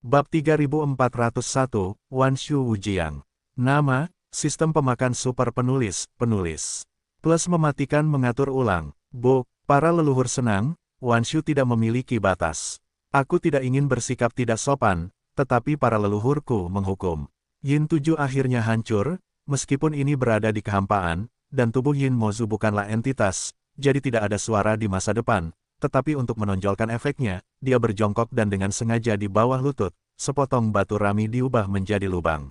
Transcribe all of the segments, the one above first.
Bab 3401, Wan Shu Wujiang. Nama, Sistem Pemakan Super Penulis, Plus mematikan mengatur ulang. Para leluhur senang, Wan Shu tidak memiliki batas. Aku tidak ingin bersikap tidak sopan, tetapi para leluhurku menghukum. Yin 7 akhirnya hancur, meskipun ini berada di kehampaan, dan tubuh Yin Mozu bukanlah entitas, jadi tidak ada suara di masa depan. Tetapi untuk menonjolkan efeknya, dia berjongkok dan dengan sengaja di bawah lutut, sepotong batu rami diubah menjadi lubang.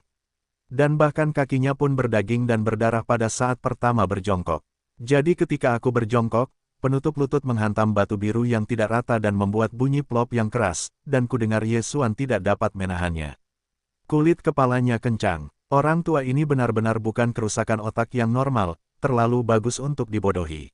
Dan bahkan kakinya pun berdaging dan berdarah pada saat pertama berjongkok. Jadi ketika aku berjongkok, penutup lutut menghantam batu biru yang tidak rata dan membuat bunyi plop yang keras, dan kudengar Yesuan tidak dapat menahannya. Kulit kepalanya kencang. Orang tua ini benar-benar bukan kerusakan otak yang normal, terlalu bagus untuk dibodohi.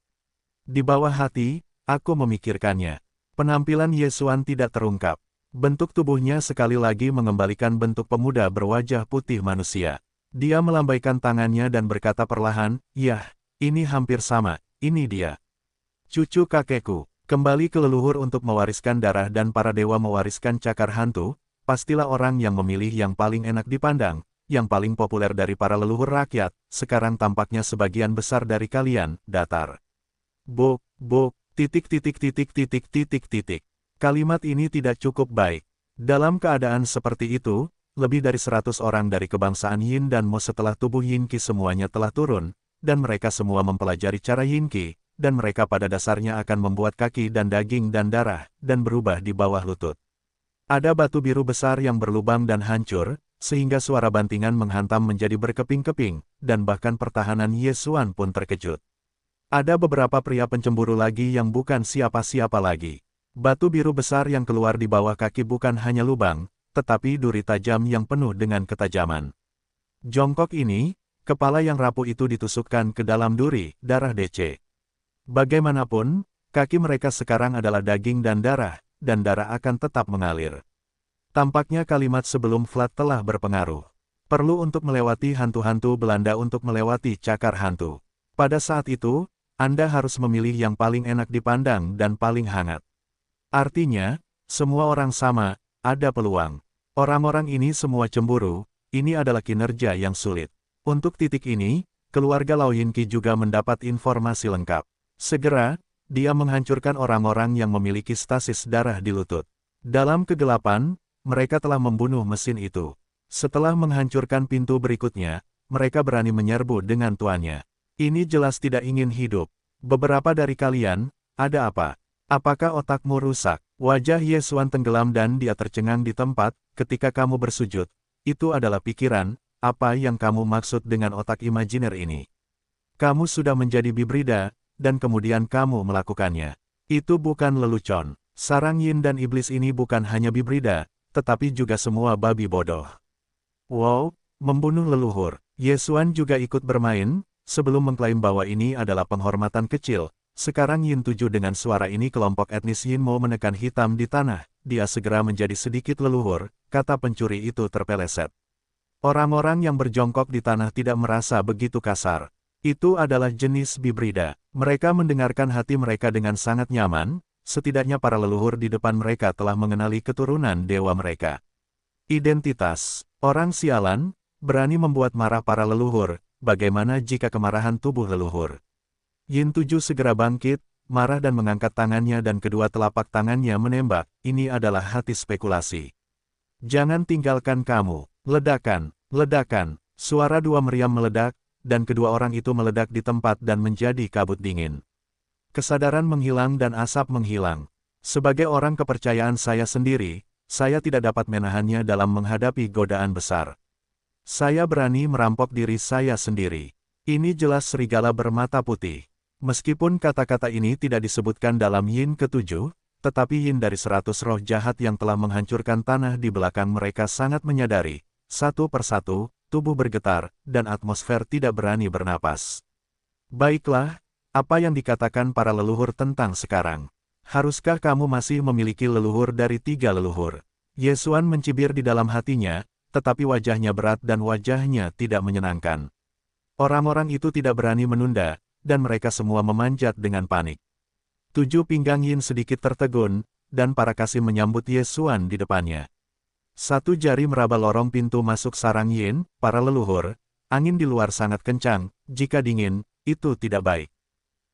Di bawah hati, aku memikirkannya. Penampilan Yesuan tidak terungkap. Bentuk tubuhnya sekali lagi mengembalikan bentuk pemuda berwajah putih manusia. Dia melambaikan tangannya dan berkata perlahan, "Yah, ini hampir sama, ini dia. Cucu kakekku, kembali ke leluhur untuk mewariskan darah dan para dewa mewariskan cakar hantu, pastilah orang yang memilih yang paling enak dipandang, yang paling populer dari para leluhur rakyat, sekarang tampaknya sebagian besar dari kalian, datar." Kalimat ini tidak cukup baik. Dalam keadaan seperti itu, lebih dari 100 orang dari kebangsaan Yin dan Mo setelah tubuh Yin Qi semuanya telah turun, dan mereka semua mempelajari cara Yin Qi, dan mereka pada dasarnya akan membuat kaki dan daging dan darah, dan berubah di bawah lutut. Ada batu biru besar yang berlubang dan hancur, sehingga suara bantingan menghantam menjadi berkeping-keping, dan bahkan pertahanan Yesuan pun terkejut. Ada beberapa pria pencemburu lagi yang bukan siapa-siapa lagi. Batu biru besar yang keluar di bawah kaki bukan hanya lubang, tetapi duri tajam yang penuh dengan ketajaman. Jongkok ini, kepala yang rapuh itu ditusukkan ke dalam duri, darah DC. Bagaimanapun, kaki mereka sekarang adalah daging dan darah akan tetap mengalir. Tampaknya kalimat sebelum flat telah berpengaruh. Perlu untuk melewati hantu-hantu Belanda untuk melewati cakar hantu. Pada saat itu, Anda harus memilih yang paling enak dipandang dan paling hangat. Artinya, semua orang sama, ada peluang. Orang-orang ini semua cemburu, ini adalah kinerja yang sulit. Untuk titik ini, keluarga Lao Yinqi juga mendapat informasi lengkap. Segera, dia menghancurkan orang-orang yang memiliki stasis darah di lutut. Dalam kegelapan, mereka telah membunuh mesin itu. Setelah menghancurkan pintu berikutnya, mereka berani menyerbu dengan tuannya. Ini jelas tidak ingin hidup. Beberapa dari kalian, ada apa? Apakah otakmu rusak? Wajah Yesuan tenggelam dan dia tercengang di tempat, ketika kamu bersujud. Itu adalah pikiran, apa yang kamu maksud dengan otak imajiner ini? Kamu sudah menjadi bibrida, dan kemudian kamu melakukannya. Itu bukan lelucon. Sarang Yin dan Iblis ini bukan hanya bibrida, tetapi juga semua babi bodoh. Wow, membunuh leluhur. Yesuan juga ikut bermain, sebelum mengklaim bahwa ini adalah penghormatan kecil. Sekarang Yin 7 dengan suara ini kelompok etnis Yin mau menekan hitam di tanah, dia segera menjadi sedikit leluhur, kata pencuri itu terpeleset. Orang-orang yang berjongkok di tanah tidak merasa begitu kasar. Itu adalah jenis bibrida. Mereka mendengarkan hati mereka dengan sangat nyaman, setidaknya para leluhur di depan mereka telah mengenali keturunan dewa mereka. Identitas. Orang sialan, berani membuat marah para leluhur, bagaimana jika kemarahan tubuh leluhur? Yin 7 segera bangkit, marah dan mengangkat tangannya dan kedua telapak tangannya menembak, ini adalah hati spekulasi. Jangan tinggalkan kamu, ledakan, ledakan, suara dua meriam meledak, dan kedua orang itu meledak di tempat dan menjadi kabut dingin. Kesadaran menghilang dan asap menghilang. Sebagai orang kepercayaan saya sendiri, saya tidak dapat menahannya dalam menghadapi godaan besar. Saya berani merampok diri saya sendiri. Ini jelas serigala bermata putih. Meskipun kata-kata ini tidak disebutkan dalam Yin ke-7, tetapi Yin dari 100 roh jahat yang telah menghancurkan tanah di belakang mereka sangat menyadari, satu persatu, tubuh bergetar, dan atmosfer tidak berani bernapas. Baiklah, apa yang dikatakan para leluhur tentang sekarang? Haruskah kamu masih memiliki leluhur dari 3 leluhur? Yesuan mencibir di dalam hatinya, tetapi wajahnya berat dan wajahnya tidak menyenangkan. Orang-orang itu tidak berani menunda, dan mereka semua memanjat dengan panik. 7 pinggang Yin sedikit tertegun, dan para kasih menyambut Yesuan di depannya. Satu jari meraba lorong pintu masuk sarang Yin, para leluhur. Angin di luar sangat kencang, jika dingin, itu tidak baik.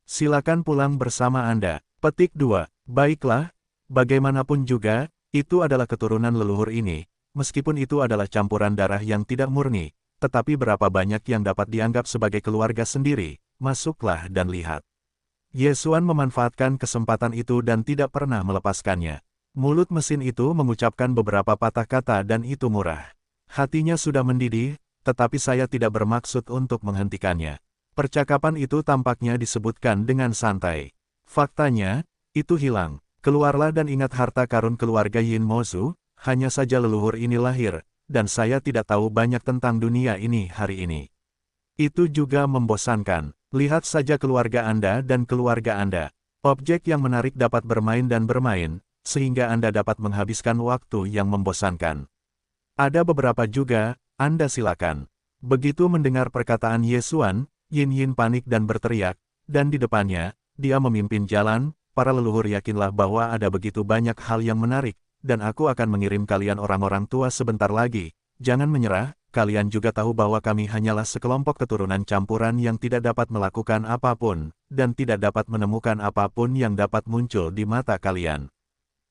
Silakan pulang bersama Anda. Petik 2. Baiklah, bagaimanapun juga, itu adalah keturunan leluhur ini, meskipun itu adalah campuran darah yang tidak murni, tetapi berapa banyak yang dapat dianggap sebagai keluarga sendiri, masuklah dan lihat. Ye Xuan memanfaatkan kesempatan itu dan tidak pernah melepaskannya. Mulut mesin itu mengucapkan beberapa patah kata dan itu murah. Hatinya sudah mendidih, tetapi saya tidak bermaksud untuk menghentikannya. Percakapan itu tampaknya disebutkan dengan santai. Faktanya, itu hilang. Keluarlah dan ingat harta karun keluarga Yin Mozu, hanya saja leluhur ini lahir, dan saya tidak tahu banyak tentang dunia ini hari ini. Itu juga membosankan. Lihat saja keluarga Anda dan keluarga Anda. Objek yang menarik dapat bermain dan bermain, sehingga Anda dapat menghabiskan waktu yang membosankan. Ada beberapa juga, Anda silakan. Begitu mendengar perkataan Ye Xuan, Yin panik dan berteriak, dan di depannya, dia memimpin jalan. Para leluhur yakinlah bahwa ada begitu banyak hal yang menarik, dan aku akan mengirim kalian orang-orang tua sebentar lagi. Jangan menyerah, kalian juga tahu bahwa kami hanyalah sekelompok keturunan campuran yang tidak dapat melakukan apapun, dan tidak dapat menemukan apapun yang dapat muncul di mata kalian.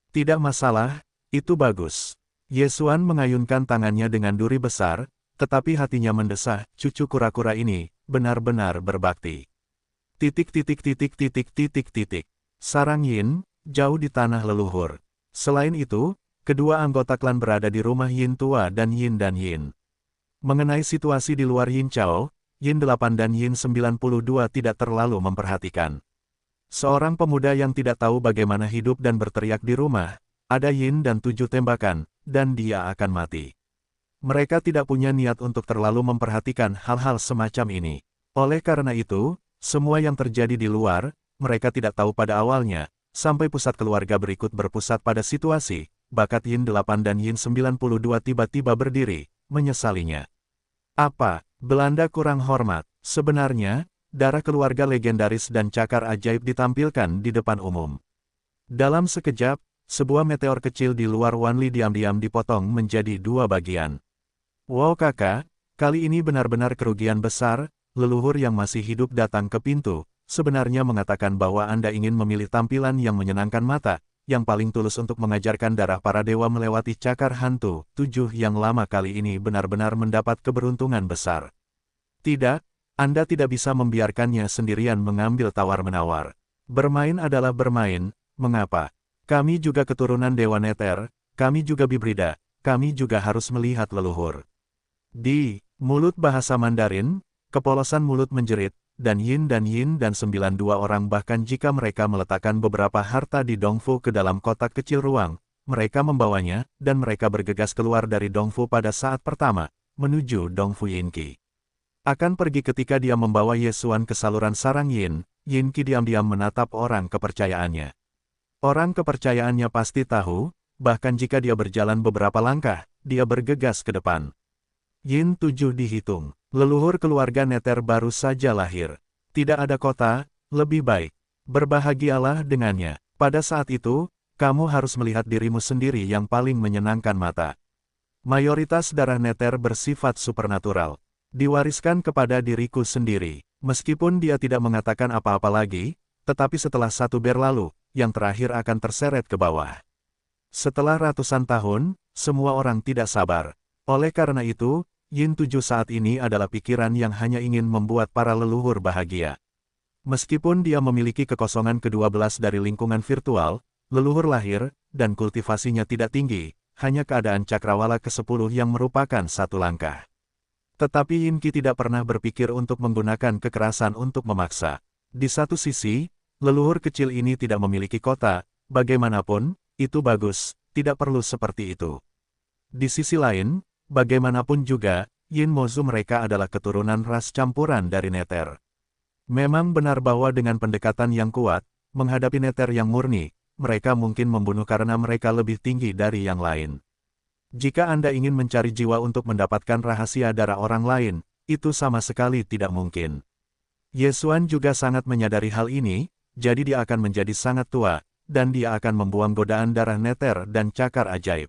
Tidak masalah, itu bagus. Ye Xuan mengayunkan tangannya dengan duri besar, tetapi hatinya mendesah, cucu kura-kura ini, benar-benar berbakti. Sarang Yin, jauh di tanah leluhur. Selain itu, kedua anggota klan berada di rumah Yin tua dan Yin. Mengenai situasi di luar Yin Chao, Yin 8 dan Yin 92 tidak terlalu memperhatikan. Seorang pemuda yang tidak tahu bagaimana hidup dan berteriak di rumah, ada Yin dan 7 tembakan, dan dia akan mati. Mereka tidak punya niat untuk terlalu memperhatikan hal-hal semacam ini. Oleh karena itu, semua yang terjadi di luar, mereka tidak tahu pada awalnya, sampai pusat keluarga berikut berpusat pada situasi, bakat Yin 8 dan Yin 92 tiba-tiba berdiri, menyesalinya. Apa, Belanda kurang hormat? Sebenarnya, darah keluarga legendaris dan cakar ajaib ditampilkan di depan umum. Dalam sekejap, sebuah meteor kecil di luar Wanli diam-diam dipotong menjadi 2 bagian. Wow kakak, kali ini benar-benar kerugian besar, leluhur yang masih hidup datang ke pintu, sebenarnya mengatakan bahwa Anda ingin memilih tampilan yang menyenangkan mata, yang paling tulus untuk mengajarkan darah para dewa melewati cakar hantu, 7 yang lama kali ini benar-benar mendapat keberuntungan besar. Tidak, Anda tidak bisa membiarkannya sendirian mengambil tawar-menawar. Bermain adalah bermain, mengapa? Kami juga keturunan Dewa Nether, kami juga Bibrida, kami juga harus melihat leluhur. Di mulut bahasa Mandarin, kepolosan mulut menjerit, dan Yin dan 92 orang bahkan jika mereka meletakkan beberapa harta di Dongfu ke dalam kotak kecil ruang, mereka membawanya, dan mereka bergegas keluar dari Dongfu pada saat pertama, menuju Dongfu Yinqi. Akan pergi ketika dia membawa Ye Xuan ke saluran sarang Yin, Yinqi diam-diam menatap orang kepercayaannya. Orang kepercayaannya pasti tahu, bahkan jika dia berjalan beberapa langkah, dia bergegas ke depan. Yin 7 dihitung. Leluhur keluarga Nether baru saja lahir. Tidak ada kota, lebih baik. Berbahagialah dengannya. Pada saat itu, kamu harus melihat dirimu sendiri yang paling menyenangkan mata. Mayoritas darah Nether bersifat supernatural. Diwariskan kepada diriku sendiri. Meskipun dia tidak mengatakan apa-apa lagi, tetapi setelah 1 ber lalu, yang terakhir akan terseret ke bawah. Setelah ratusan tahun, semua orang tidak sabar. Oleh karena itu, Yin 7 saat ini adalah pikiran yang hanya ingin membuat para leluhur bahagia. Meskipun dia memiliki kekosongan ke-12 dari lingkungan virtual, leluhur lahir, dan kultivasinya tidak tinggi, hanya keadaan cakrawala ke-10 yang merupakan satu langkah. Tetapi Yinqi tidak pernah berpikir untuk menggunakan kekerasan untuk memaksa. Di satu sisi, leluhur kecil ini tidak memiliki kota, bagaimanapun, itu bagus, tidak perlu seperti itu. Di sisi lain, bagaimanapun juga, Yin Mozu mereka adalah keturunan ras campuran dari Nether. Memang benar bahwa dengan pendekatan yang kuat, menghadapi Nether yang murni, mereka mungkin membunuh karena mereka lebih tinggi dari yang lain. Jika Anda ingin mencari jiwa untuk mendapatkan rahasia darah orang lain, itu sama sekali tidak mungkin. Ye Xuan juga sangat menyadari hal ini, jadi dia akan menjadi sangat tua, dan dia akan membuang godaan darah Nether dan cakar ajaib.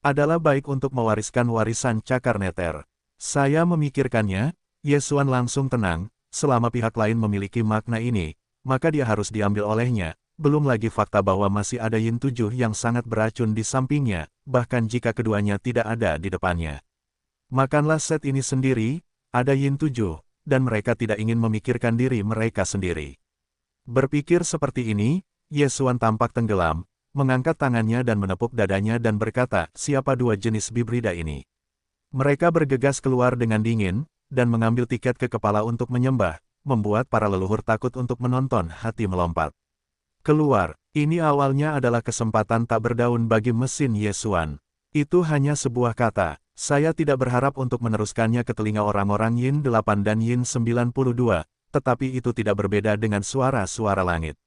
adalah baik untuk mewariskan warisan cakar neter. Saya memikirkannya, Yesuan langsung tenang, selama pihak lain memiliki makna ini, maka dia harus diambil olehnya, belum lagi fakta bahwa masih ada Yin 7 yang sangat beracun di sampingnya, bahkan jika keduanya tidak ada di depannya. Makanlah set ini sendiri, ada Yin 7, dan mereka tidak ingin memikirkan diri mereka sendiri. Berpikir seperti ini, Yesuan tampak tenggelam, mengangkat tangannya dan menepuk dadanya dan berkata, siapa dua jenis bibrida ini? Mereka bergegas keluar dengan dingin, dan mengambil tiket ke kepala untuk menyembah, membuat para leluhur takut untuk menonton hati melompat. Keluar, ini awalnya adalah kesempatan tak berdaun bagi mesin Yesuan. Itu hanya sebuah kata, saya tidak berharap untuk meneruskannya ke telinga orang-orang Yin 8 dan Yin 92, tetapi itu tidak berbeda dengan suara-suara langit.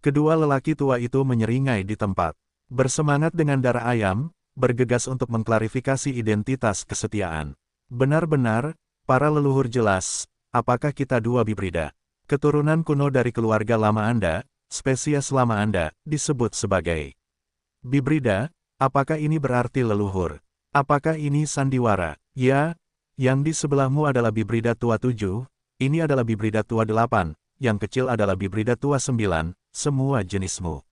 Kedua lelaki tua itu menyeringai di tempat. Bersemangat dengan darah ayam, bergegas untuk mengklarifikasi identitas kesetiaan. Benar-benar, para leluhur jelas, apakah kita dua bibrida? Keturunan kuno dari keluarga lama Anda, spesies lama Anda, disebut sebagai bibrida, apakah ini berarti leluhur? Apakah ini sandiwara? Ya, yang di sebelahmu adalah bibrida tua 7, ini adalah bibrida tua 8, yang kecil adalah bibrida tua 9, semua jenismu.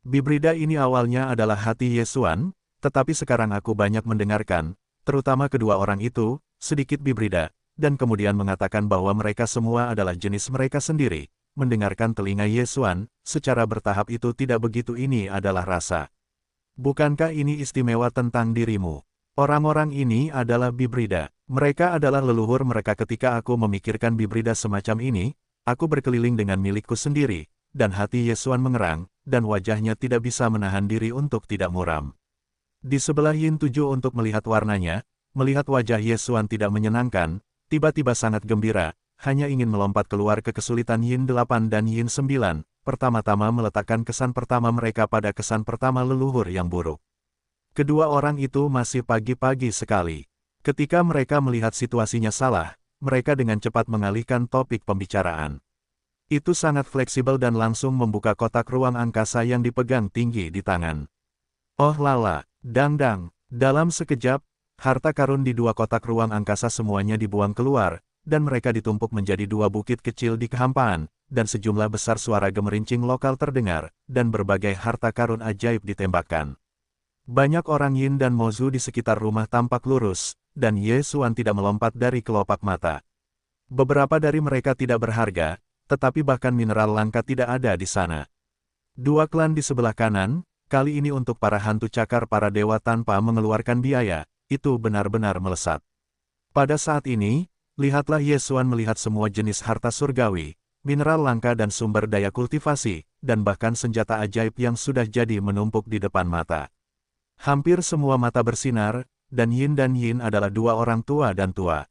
Bibrida ini awalnya adalah hati Yesuan, tetapi sekarang aku banyak mendengarkan, terutama kedua orang itu, sedikit bibrida, dan kemudian mengatakan bahwa mereka semua adalah jenis mereka sendiri. Mendengarkan telinga Yesuan, secara bertahap itu tidak begitu ini adalah rasa. Bukankah ini istimewa tentang dirimu? Orang-orang ini adalah bibrida. Mereka adalah leluhur mereka ketika aku memikirkan bibrida semacam ini, aku berkeliling dengan milikku sendiri, dan hati Yesuan mengerang, dan wajahnya tidak bisa menahan diri untuk tidak muram. Di sebelah Yin 7 untuk melihat warnanya, melihat wajah Yesuan tidak menyenangkan, tiba-tiba sangat gembira, hanya ingin melompat keluar ke kesulitan Yin 8 dan Yin 9, pertama-tama meletakkan kesan pertama mereka pada kesan pertama leluhur yang buruk. Kedua orang itu masih pagi-pagi sekali. Ketika mereka melihat situasinya salah, mereka dengan cepat mengalihkan topik pembicaraan. Itu sangat fleksibel dan langsung membuka kotak ruang angkasa yang dipegang tinggi di tangan. Oh lala! Dang-dang, dalam sekejap, harta karun di dua kotak ruang angkasa semuanya dibuang keluar, dan mereka ditumpuk menjadi dua bukit kecil di kehampaan, dan sejumlah besar suara gemerincing lokal terdengar, dan berbagai harta karun ajaib ditembakkan. Banyak orang Yin dan Mozu di sekitar rumah tampak lurus, dan Yesuan tidak melompat dari kelopak mata. Beberapa dari mereka tidak berharga, tetapi bahkan mineral langka tidak ada di sana. Dua klan di sebelah kanan, kali ini untuk para hantu cakar para dewa tanpa mengeluarkan biaya, itu benar-benar melesat. Pada saat ini, lihatlah Yesuan melihat semua jenis harta surgawi, mineral langka dan sumber daya kultivasi, dan bahkan senjata ajaib yang sudah jadi menumpuk di depan mata. Hampir semua mata bersinar, dan Yin adalah dua orang tua dan tua.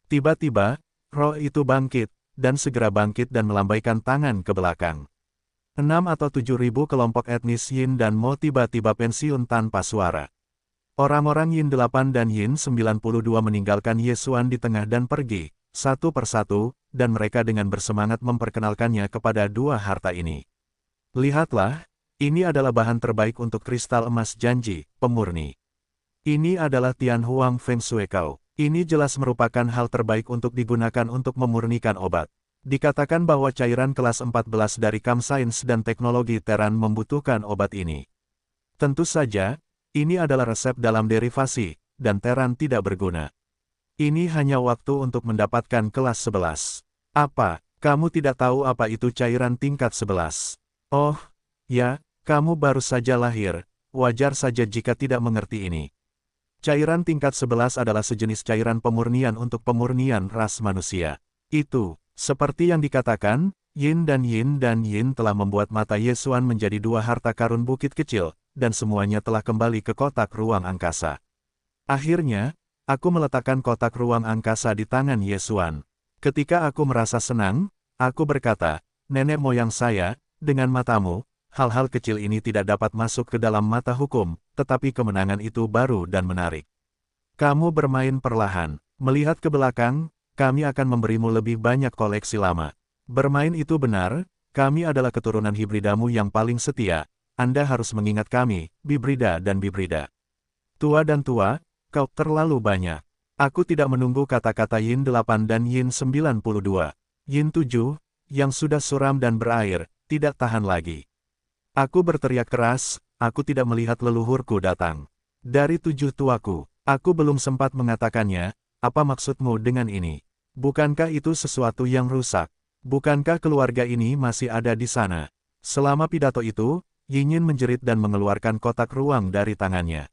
Tiba-tiba, roh itu bangkit, dan segera bangkit dan melambaikan tangan ke belakang. 6 atau 7 ribu kelompok etnis Yin dan Mo tiba-tiba pensiun tanpa suara. Orang-orang Yin 8 dan Yin 92 meninggalkan Yesuan di tengah dan pergi, satu persatu, dan mereka dengan bersemangat memperkenalkannya kepada dua harta ini. Lihatlah, ini adalah bahan terbaik untuk kristal emas janji, pemurni. Ini adalah Tian Huang Feng Shui Kau. Ini jelas merupakan hal terbaik untuk digunakan untuk memurnikan obat. Dikatakan bahwa cairan kelas 14 dari Kam Sains dan Teknologi Teran membutuhkan obat ini. Tentu saja, ini adalah resep dalam derivasi, dan Teran tidak berguna. Ini hanya waktu untuk mendapatkan kelas 11. Apa, kamu tidak tahu apa itu cairan tingkat 11? Oh, ya, kamu baru saja lahir, wajar saja jika tidak mengerti ini. Cairan tingkat 11 adalah sejenis cairan pemurnian untuk pemurnian ras manusia. Itu, seperti yang dikatakan, Yin dan telah membuat mata Yesuan menjadi dua harta karun bukit kecil, dan semuanya telah kembali ke kotak ruang angkasa. Akhirnya, aku meletakkan kotak ruang angkasa di tangan Yesuan. Ketika aku merasa senang, aku berkata, nenek moyang saya, dengan matamu, hal-hal kecil ini tidak dapat masuk ke dalam mata hukum, tetapi kemenangan itu baru dan menarik. Kamu bermain perlahan, melihat ke belakang, kami akan memberimu lebih banyak koleksi lama. Bermain itu benar, kami adalah keturunan hibridamu yang paling setia, Anda harus mengingat kami, bibrida dan bibrida. Tua dan tua, kau terlalu banyak. Aku tidak menunggu kata-kata Yin 8 dan Yin 92. Yin 7, yang sudah suram dan berair, tidak tahan lagi. Aku berteriak keras, aku tidak melihat leluhurku datang. Dari 7 tuaku, aku belum sempat mengatakannya, apa maksudmu dengan ini? Bukankah itu sesuatu yang rusak? Bukankah keluarga ini masih ada di sana? Selama pidato itu, Yinyin menjerit dan mengeluarkan kotak ruang dari tangannya.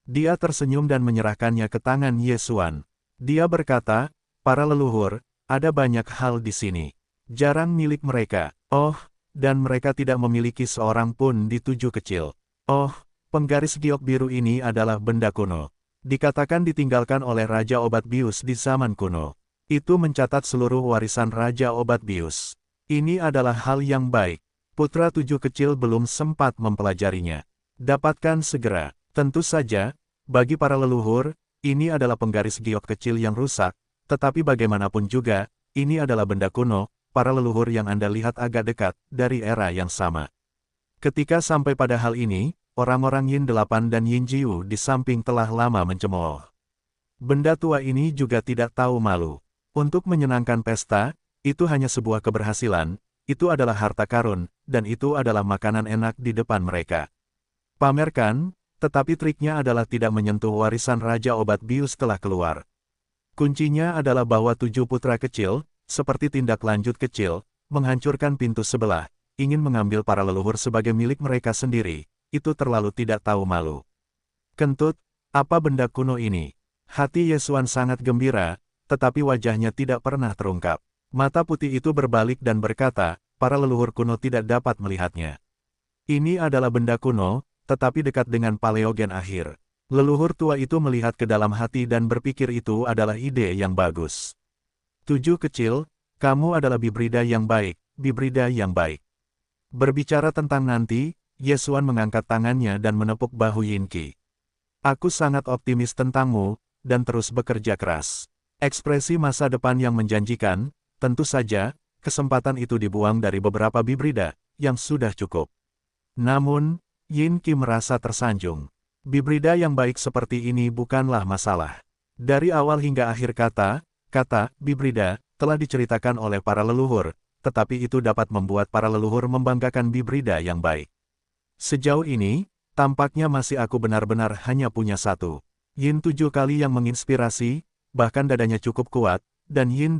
Dia tersenyum dan menyerahkannya ke tangan Yesuan. Dia berkata, para leluhur, ada banyak hal di sini. Jarang milik mereka. Oh, dan mereka tidak memiliki seorang pun di 7 kecil. Oh, penggaris giok biru ini adalah benda kuno. Dikatakan ditinggalkan oleh Raja Obat Bius di zaman kuno. Itu mencatat seluruh warisan Raja Obat Bius. Ini adalah hal yang baik. Putra 7 kecil belum sempat mempelajarinya. Dapatkan segera. Tentu saja, bagi para leluhur, ini adalah penggaris giok kecil yang rusak, tetapi bagaimanapun juga, ini adalah benda kuno, para leluhur yang Anda lihat agak dekat, dari era yang sama. Ketika sampai pada hal ini, orang-orang Yin 8 dan Yin Jiu di samping telah lama mencemooh. Benda tua ini juga tidak tahu malu. Untuk menyenangkan pesta, itu hanya sebuah keberhasilan, itu adalah harta karun, dan itu adalah makanan enak di depan mereka. Pamerkan, tetapi triknya adalah tidak menyentuh warisan Raja Obat Bius telah keluar. Kuncinya adalah bahwa 7 putra kecil, seperti tindak lanjut kecil, menghancurkan pintu sebelah, ingin mengambil para leluhur sebagai milik mereka sendiri, itu terlalu tidak tahu malu. Kentut, apa benda kuno ini? Hati Yesuan sangat gembira, tetapi wajahnya tidak pernah terungkap. Mata putih itu berbalik dan berkata, para leluhur kuno tidak dapat melihatnya. Ini adalah benda kuno, tetapi dekat dengan Paleogen akhir. Leluhur tua itu melihat ke dalam hati dan berpikir itu adalah ide yang bagus. 7 kecil, kamu adalah bibrida yang baik, bibrida yang baik. Berbicara tentang nanti, Yesuan mengangkat tangannya dan menepuk bahu Yinki. Aku sangat optimis tentangmu, dan terus bekerja keras. Ekspresi masa depan yang menjanjikan, tentu saja, kesempatan itu dibuang dari beberapa bibrida, yang sudah cukup. Namun, Yinki merasa tersanjung. Bibrida yang baik seperti ini bukanlah masalah. Dari awal hingga akhir kata bibrida, telah diceritakan oleh para leluhur, tetapi itu dapat membuat para leluhur membanggakan bibrida yang baik. Sejauh ini, tampaknya masih aku benar-benar hanya punya satu. Yin 7 kali yang menginspirasi, bahkan dadanya cukup kuat, dan Yin,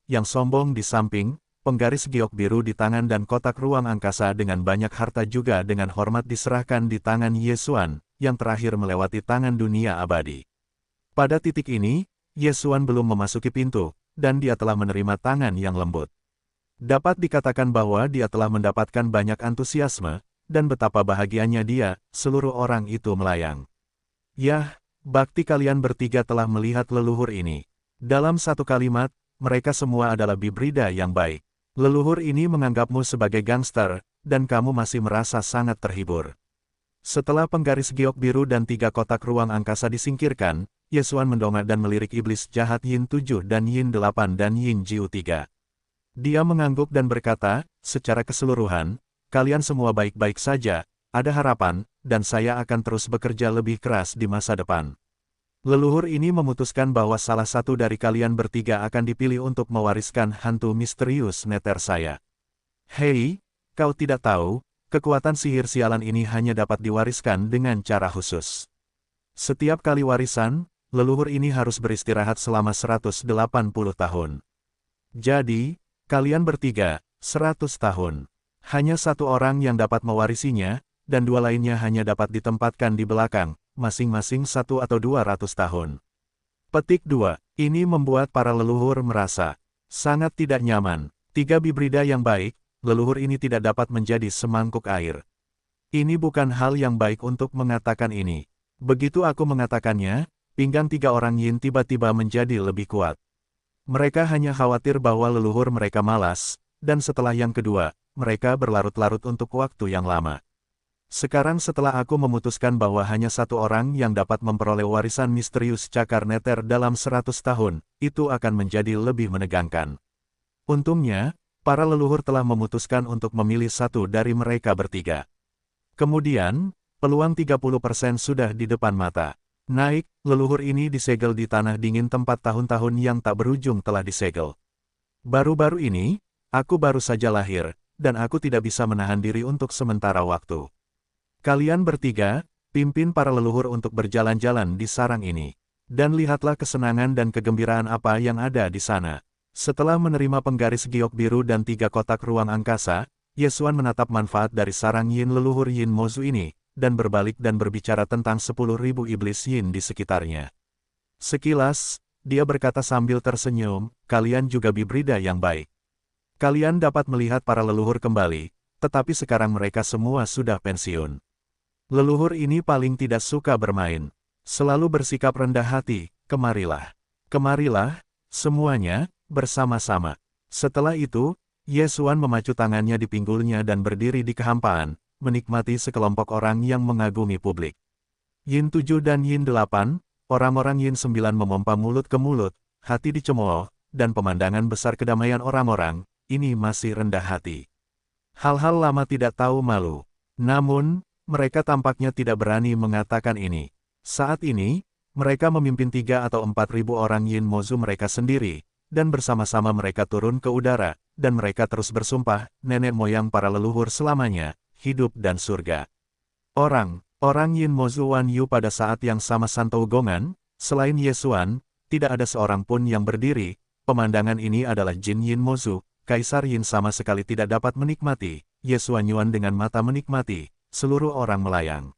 yang sombong di samping, penggaris giok biru di tangan dan kotak ruang angkasa dengan banyak harta juga dengan hormat diserahkan di tangan Yesuan, yang terakhir melewati tangan dunia abadi. Pada titik ini, Yesuan belum memasuki pintu, dan dia telah menerima tangan yang lembut. Dapat dikatakan bahwa dia telah mendapatkan banyak antusiasme, dan betapa bahagianya dia, seluruh orang itu melayang. Yah, bakti kalian bertiga telah melihat leluhur ini. Dalam satu kalimat, mereka semua adalah bibrida yang baik. Leluhur ini menganggapmu sebagai gangster, dan kamu masih merasa sangat terhibur. Setelah penggaris giok biru dan 3 kotak ruang angkasa disingkirkan, Yesuan mendongak dan melirik iblis jahat Yin 7 dan Yin 8 dan Yin Jiu 3. Dia mengangguk dan berkata, secara keseluruhan, kalian semua baik-baik saja, ada harapan, dan saya akan terus bekerja lebih keras di masa depan. Leluhur ini memutuskan bahwa salah satu dari kalian bertiga akan dipilih untuk mewariskan hantu misterius neter saya. Hei, kau tidak tahu, kekuatan sihir sialan ini hanya dapat diwariskan dengan cara khusus. Setiap kali warisan, leluhur ini harus beristirahat selama 180 tahun. Jadi, kalian bertiga, 100 tahun. Hanya satu orang yang dapat mewarisinya, dan 2 lainnya hanya dapat ditempatkan di belakang, masing-masing 1 atau 200 tahun. Petik 2. Ini membuat para leluhur merasa sangat tidak nyaman. 3 bibrida yang baik, leluhur ini tidak dapat menjadi semangkuk air. Ini bukan hal yang baik untuk mengatakan ini. Begitu aku mengatakannya, pinggang 3 orang Yin tiba-tiba menjadi lebih kuat. Mereka hanya khawatir bahwa leluhur mereka malas, dan setelah yang kedua, mereka berlarut-larut untuk waktu yang lama. Sekarang setelah aku memutuskan bahwa hanya satu orang yang dapat memperoleh warisan misterius cakar neter dalam 100 tahun, itu akan menjadi lebih menegangkan. Untungnya, para leluhur telah memutuskan untuk memilih satu dari mereka bertiga. Kemudian, Peluang 30% sudah di depan mata. Naik, leluhur ini disegel di tanah dingin tempat tahun-tahun yang tak berujung telah disegel. Baru-baru ini, aku baru saja lahir, dan aku tidak bisa menahan diri untuk sementara waktu. Kalian bertiga, pimpin para leluhur untuk berjalan-jalan di sarang ini. Dan lihatlah kesenangan dan kegembiraan apa yang ada di sana. Setelah menerima penggaris giok biru dan 3 kotak ruang angkasa, Yesuan menatap manfaat dari sarang Yin leluhur Yin Mozu ini, dan berbalik dan berbicara tentang 10.000 iblis Yin di sekitarnya. Sekilas, dia berkata sambil tersenyum, kalian juga bibrida yang baik. Kalian dapat melihat para leluhur kembali, tetapi sekarang mereka semua sudah pensiun. Leluhur ini paling tidak suka bermain. Selalu bersikap rendah hati, kemarilah. Kemarilah, semuanya, bersama-sama. Setelah itu, Yesuan memacu tangannya di pinggulnya dan berdiri di kehampaan, menikmati sekelompok orang yang mengagumi publik. Yin 7 dan Yin 8, orang-orang Yin 9 memompa mulut ke mulut, hati dicemooh, dan pemandangan besar kedamaian orang-orang, ini masih rendah hati. Hal-hal lama tidak tahu malu. Namun, mereka tampaknya tidak berani mengatakan ini. Saat ini, mereka memimpin 3 atau 4.000 orang Yin Mozu mereka sendiri, dan bersama-sama mereka turun ke udara, dan mereka terus bersumpah, nenek moyang para leluhur selamanya, hidup dan surga. Orang Yin Mozu Wan Yu pada saat yang sama Santou Gongan, selain Yesuan, tidak ada seorang pun yang berdiri, pemandangan ini adalah Jin Yin Mozu, Kaisar Yin sama sekali tidak dapat menikmati, Yesuan Yuan dengan mata menikmati, seluruh orang melayang.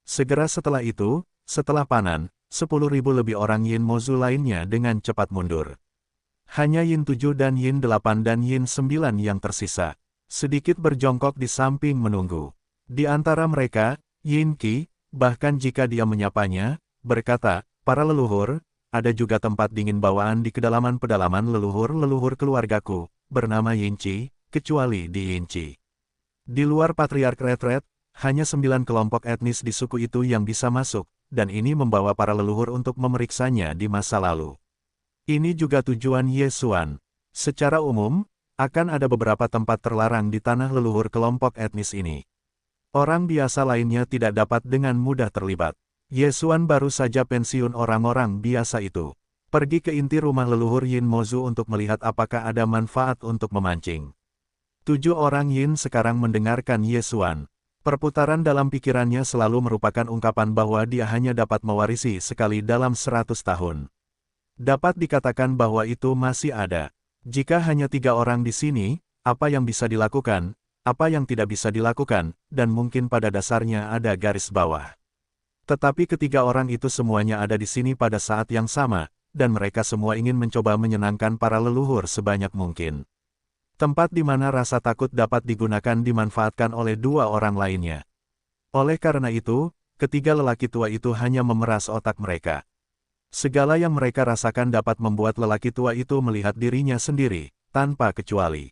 Segera setelah itu, setelah panan, 10.000 lebih orang Yin Mozu lainnya dengan cepat mundur. Hanya Yin 7 dan Yin 8 dan Yin 9 yang tersisa. Sedikit berjongkok di samping menunggu. Di antara mereka, Yin Qi, bahkan jika dia menyapanya, berkata, para leluhur, ada juga tempat dingin bawaan di kedalaman pedalaman leluhur-leluhur keluargaku, bernama Yin Qi, kecuali di Yin Qi. Di luar Patriark Retret, hanya 9 kelompok etnis di suku itu yang bisa masuk, dan ini membawa para leluhur untuk memeriksanya di masa lalu. Ini juga tujuan Yesuan. Secara umum, akan ada beberapa tempat terlarang di tanah leluhur kelompok etnis ini. Orang biasa lainnya tidak dapat dengan mudah terlibat. Yesuan baru saja pensiun orang-orang biasa itu. Pergi ke inti rumah leluhur Yin Mozu untuk melihat apakah ada manfaat untuk memancing. 7 orang Yin sekarang mendengarkan Yesuan. Perputaran dalam pikirannya selalu merupakan ungkapan bahwa dia hanya dapat mewarisi sekali dalam 100 tahun. Dapat dikatakan bahwa itu masih ada. Jika hanya 3 orang di sini, apa yang bisa dilakukan, apa yang tidak bisa dilakukan, dan mungkin pada dasarnya ada garis bawah. Tetapi ketiga orang itu semuanya ada di sini pada saat yang sama, dan mereka semua ingin mencoba menyenangkan para leluhur sebanyak mungkin. Tempat di mana rasa takut dapat digunakan dimanfaatkan oleh 2 orang lainnya. Oleh karena itu, ketiga lelaki tua itu hanya memeras otak mereka. Segala yang mereka rasakan dapat membuat lelaki tua itu melihat dirinya sendiri, tanpa kecuali.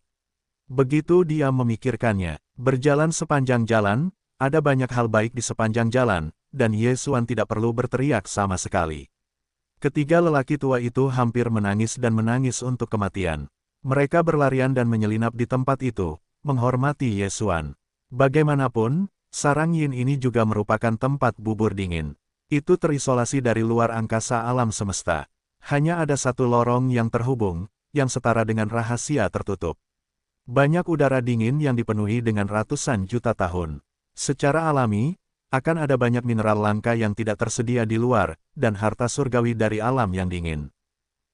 Begitu dia memikirkannya, berjalan sepanjang jalan, ada banyak hal baik di sepanjang jalan, dan Yesuan tidak perlu berteriak sama sekali. Ketiga lelaki tua itu hampir menangis dan menangis untuk kematian. Mereka berlarian dan menyelinap di tempat itu, menghormati Yesuan. Bagaimanapun, sarang Yin ini juga merupakan tempat bubur dingin. Itu terisolasi dari luar angkasa alam semesta. Hanya ada satu lorong yang terhubung, yang setara dengan rahasia tertutup. Banyak udara dingin yang dipenuhi dengan ratusan juta tahun. Secara alami, akan ada banyak mineral langka yang tidak tersedia di luar, dan harta surgawi dari alam yang dingin.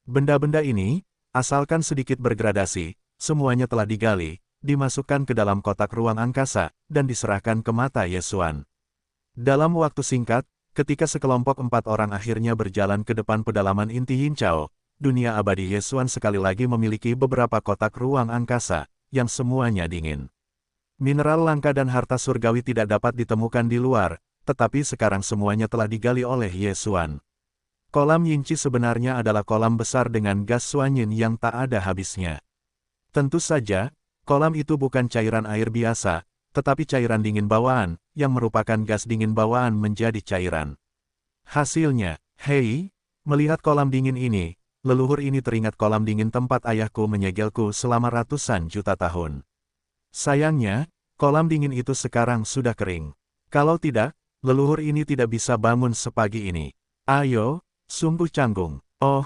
Benda-benda ini, asalkan sedikit bergradasi, semuanya telah digali, dimasukkan ke dalam kotak ruang angkasa, dan diserahkan ke mata Yesuan. Dalam waktu singkat, ketika sekelompok 4 orang akhirnya berjalan ke depan pedalaman inti Yinchao, dunia abadi Yesuan sekali lagi memiliki beberapa kotak ruang angkasa, yang semuanya dingin. Mineral langka dan harta surgawi tidak dapat ditemukan di luar, tetapi sekarang semuanya telah digali oleh Yesuan. Kolam Yinchi sebenarnya adalah kolam besar dengan gas suanyin yang tak ada habisnya. Tentu saja, kolam itu bukan cairan air biasa, tetapi cairan dingin bawaan, yang merupakan gas dingin bawaan menjadi cairan. Hasilnya, hei, melihat kolam dingin ini, leluhur ini teringat kolam dingin tempat ayahku menyegelku selama ratusan juta tahun. Sayangnya, kolam dingin itu sekarang sudah kering. Kalau tidak, leluhur ini tidak bisa bangun sepagi ini. Ayo, sungguh canggung. Oh,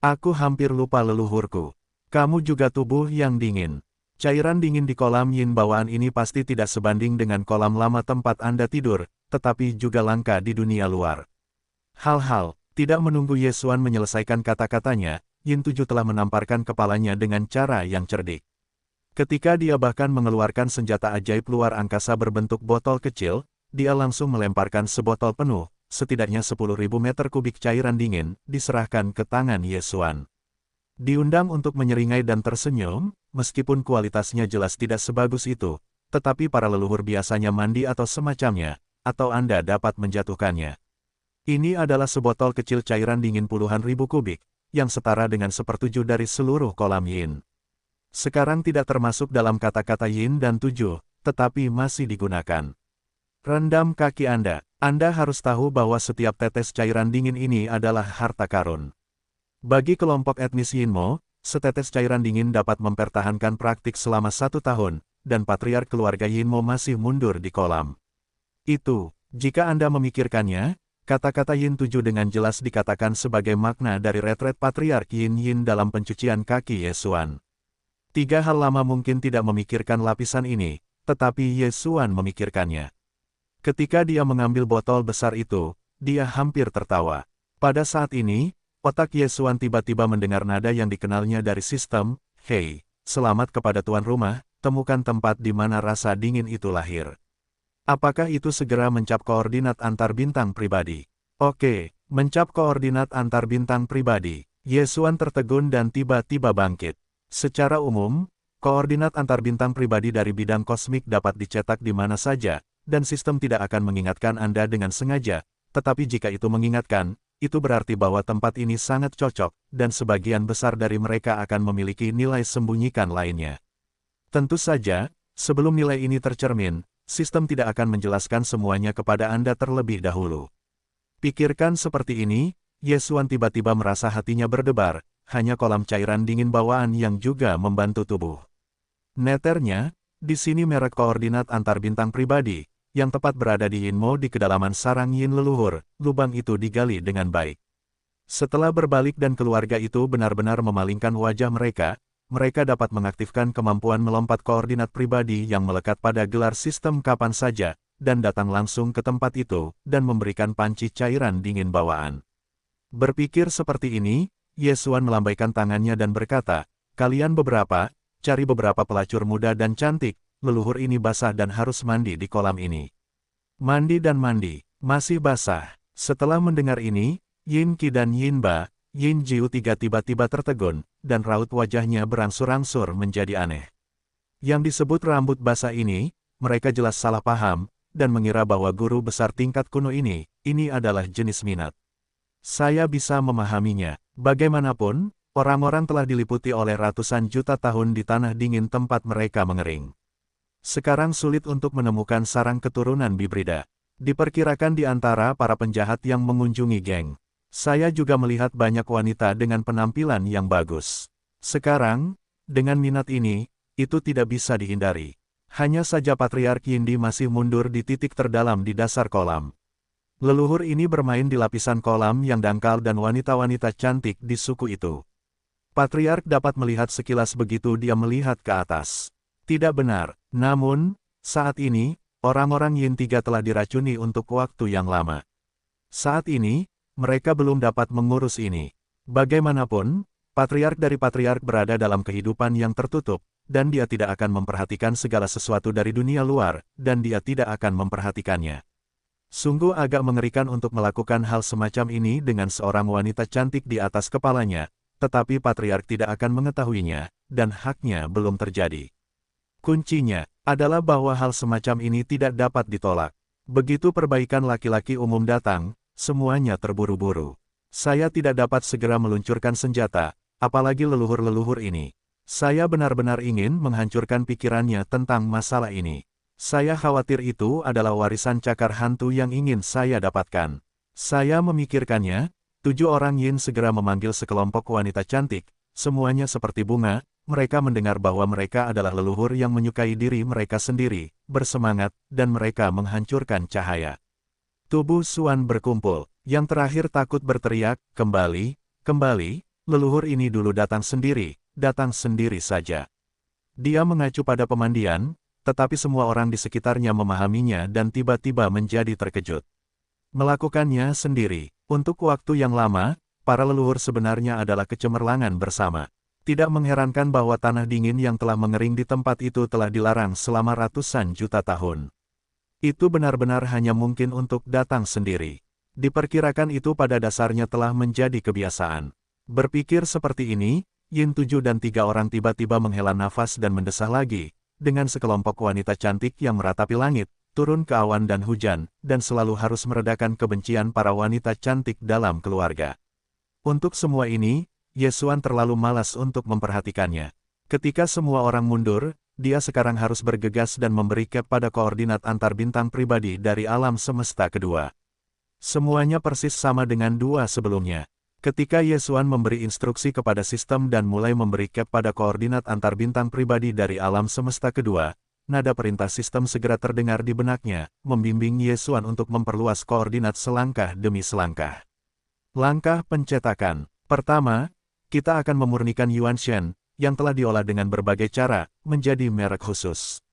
aku hampir lupa leluhurku. Kamu juga tubuh yang dingin. Cairan dingin di kolam yin bawaan ini pasti tidak sebanding dengan kolam lama tempat Anda tidur, tetapi juga langka di dunia luar. Hal-hal, tidak menunggu Yesuan menyelesaikan kata-katanya, Yin 7 telah menamparkan kepalanya dengan cara yang cerdik. Ketika dia bahkan mengeluarkan senjata ajaib luar angkasa berbentuk botol kecil, dia langsung melemparkan sebotol penuh, setidaknya 10.000 meter kubik cairan dingin, diserahkan ke tangan Yesuan. Diundang untuk menyeringai dan tersenyum, meskipun kualitasnya jelas tidak sebagus itu, tetapi para leluhur biasanya mandi atau semacamnya, atau Anda dapat menjatuhkannya. Ini adalah sebotol kecil cairan dingin puluhan ribu kubik, yang setara dengan 1/7 dari seluruh kolam yin. Sekarang tidak termasuk dalam kata-kata yin dan 7, tetapi masih digunakan. Rendam kaki Anda. Anda harus tahu bahwa setiap tetes cairan dingin ini adalah harta karun. Bagi kelompok etnis Yinmo, setetes cairan dingin dapat mempertahankan praktik selama 1 tahun, dan patriark keluarga Yinmo masih mundur di kolam. Itu, jika Anda memikirkannya, kata-kata Yin 7 dengan jelas dikatakan sebagai makna dari retret patriark Yin dalam pencucian kaki Yesuan. 3 hal lama mungkin tidak memikirkan lapisan ini, tetapi Yesuan memikirkannya. Ketika dia mengambil botol besar itu, dia hampir tertawa. Pada saat ini, otak Yesuan tiba-tiba mendengar nada yang dikenalnya dari sistem, "Hei, selamat kepada tuan rumah, temukan tempat di mana rasa dingin itu lahir." Apakah itu segera mencap koordinat antar bintang pribadi? Oke, mencap koordinat antar bintang pribadi. Yesuan tertegun dan tiba-tiba bangkit. Secara umum, koordinat antar bintang pribadi dari bidang kosmik dapat dicetak di mana saja, dan sistem tidak akan mengingatkan Anda dengan sengaja, tetapi jika itu mengingatkan, itu berarti bahwa tempat ini sangat cocok, dan sebagian besar dari mereka akan memiliki nilai sembunyikan lainnya. Tentu saja, sebelum nilai ini tercermin, sistem tidak akan menjelaskan semuanya kepada Anda terlebih dahulu. Pikirkan seperti ini, Yesuan tiba-tiba merasa hatinya berdebar, hanya kolam cairan dingin bawaan yang juga membantu tubuh. Neternya, di sini merek koordinat antar bintang pribadi, yang tepat berada di Yinmo di kedalaman sarang Yin leluhur, lubang itu digali dengan baik. Setelah berbalik dan keluarga itu benar-benar memalingkan wajah mereka, mereka dapat mengaktifkan kemampuan melompat koordinat pribadi yang melekat pada gelar sistem kapan saja, dan datang langsung ke tempat itu, dan memberikan panci cairan dingin bawaan. Berpikir seperti ini, Yesuan melambaikan tangannya dan berkata, "Kalian beberapa, cari beberapa pelacur muda dan cantik, leluhur ini basah dan harus mandi di kolam ini." Mandi dan mandi, masih basah. Setelah mendengar ini, Yin Qi dan Yin Ba, Yin Jiu tiba-tiba tertegun, dan raut wajahnya berangsur-angsur menjadi aneh. Yang disebut rambut basah ini, mereka jelas salah paham, dan mengira bahwa guru besar tingkat kuno ini adalah jenis minat. Saya bisa memahaminya. Bagaimanapun, orang-orang telah diliputi oleh ratusan juta tahun di tanah dingin tempat mereka mengering. Sekarang sulit untuk menemukan sarang keturunan bibrida. Diperkirakan di antara para penjahat yang mengunjungi geng. Saya juga melihat banyak wanita dengan penampilan yang bagus. Sekarang, dengan minat ini, itu tidak bisa dihindari. Hanya saja Patriark Yindi masih mundur di titik terdalam di dasar kolam. Leluhur ini bermain di lapisan kolam yang dangkal dan wanita-wanita cantik di suku itu. Patriark dapat melihat sekilas begitu dia melihat ke atas. Tidak benar, namun, saat ini, orang-orang Yin 3 telah diracuni untuk waktu yang lama. Saat ini, mereka belum dapat mengurus ini. Bagaimanapun, patriark dari patriark berada dalam kehidupan yang tertutup, dan dia tidak akan memperhatikan segala sesuatu dari dunia luar, dan dia tidak akan memperhatikannya. Sungguh agak mengerikan untuk melakukan hal semacam ini dengan seorang wanita cantik di atas kepalanya, tetapi patriark tidak akan mengetahuinya, dan haknya belum terjadi. Kuncinya adalah bahwa hal semacam ini tidak dapat ditolak. Begitu perbaikan laki-laki umum datang, semuanya terburu-buru. Saya tidak dapat segera meluncurkan senjata, apalagi leluhur-leluhur ini. Saya benar-benar ingin menghancurkan pikirannya tentang masalah ini. Saya khawatir itu adalah warisan cakar hantu yang ingin saya dapatkan. Saya memikirkannya, 7 orang Yin segera memanggil sekelompok wanita cantik, semuanya seperti bunga, mereka mendengar bahwa mereka adalah leluhur yang menyukai diri mereka sendiri, bersemangat, dan mereka menghancurkan cahaya. Tubuh Xuan berkumpul. Yang terakhir takut berteriak, kembali, kembali, leluhur ini dulu datang sendiri saja. Dia mengacu pada pemandian, tetapi semua orang di sekitarnya memahaminya dan tiba-tiba menjadi terkejut. Melakukannya sendiri. Untuk waktu yang lama, para leluhur sebenarnya adalah kecemerlangan bersama. Tidak mengherankan bahwa tanah dingin yang telah mengering di tempat itu telah dilarang selama ratusan juta tahun. Itu benar-benar hanya mungkin untuk datang sendiri. Diperkirakan itu pada dasarnya telah menjadi kebiasaan. Berpikir seperti ini, Yin 7 dan 3 orang tiba-tiba menghela nafas dan mendesah lagi, dengan sekelompok wanita cantik yang meratapi langit, turun ke awan dan hujan, dan selalu harus meredakan kebencian para wanita cantik dalam keluarga. Untuk semua ini, Ye Xuan terlalu malas untuk memperhatikannya. Ketika semua orang mundur, dia sekarang harus bergegas dan memberi cap pada koordinat antar bintang pribadi dari alam semesta kedua. Semuanya persis sama dengan dua sebelumnya. Ketika Ye Xuan memberi instruksi kepada sistem dan mulai memberi cap pada koordinat antar bintang pribadi dari alam semesta kedua, nada perintah sistem segera terdengar di benaknya, membimbing Ye Xuan untuk memperluas koordinat selangkah demi selangkah. Langkah pencetakan. Pertama, kita akan memurnikan Yuan Shen, yang telah diolah dengan berbagai cara, menjadi merek khusus.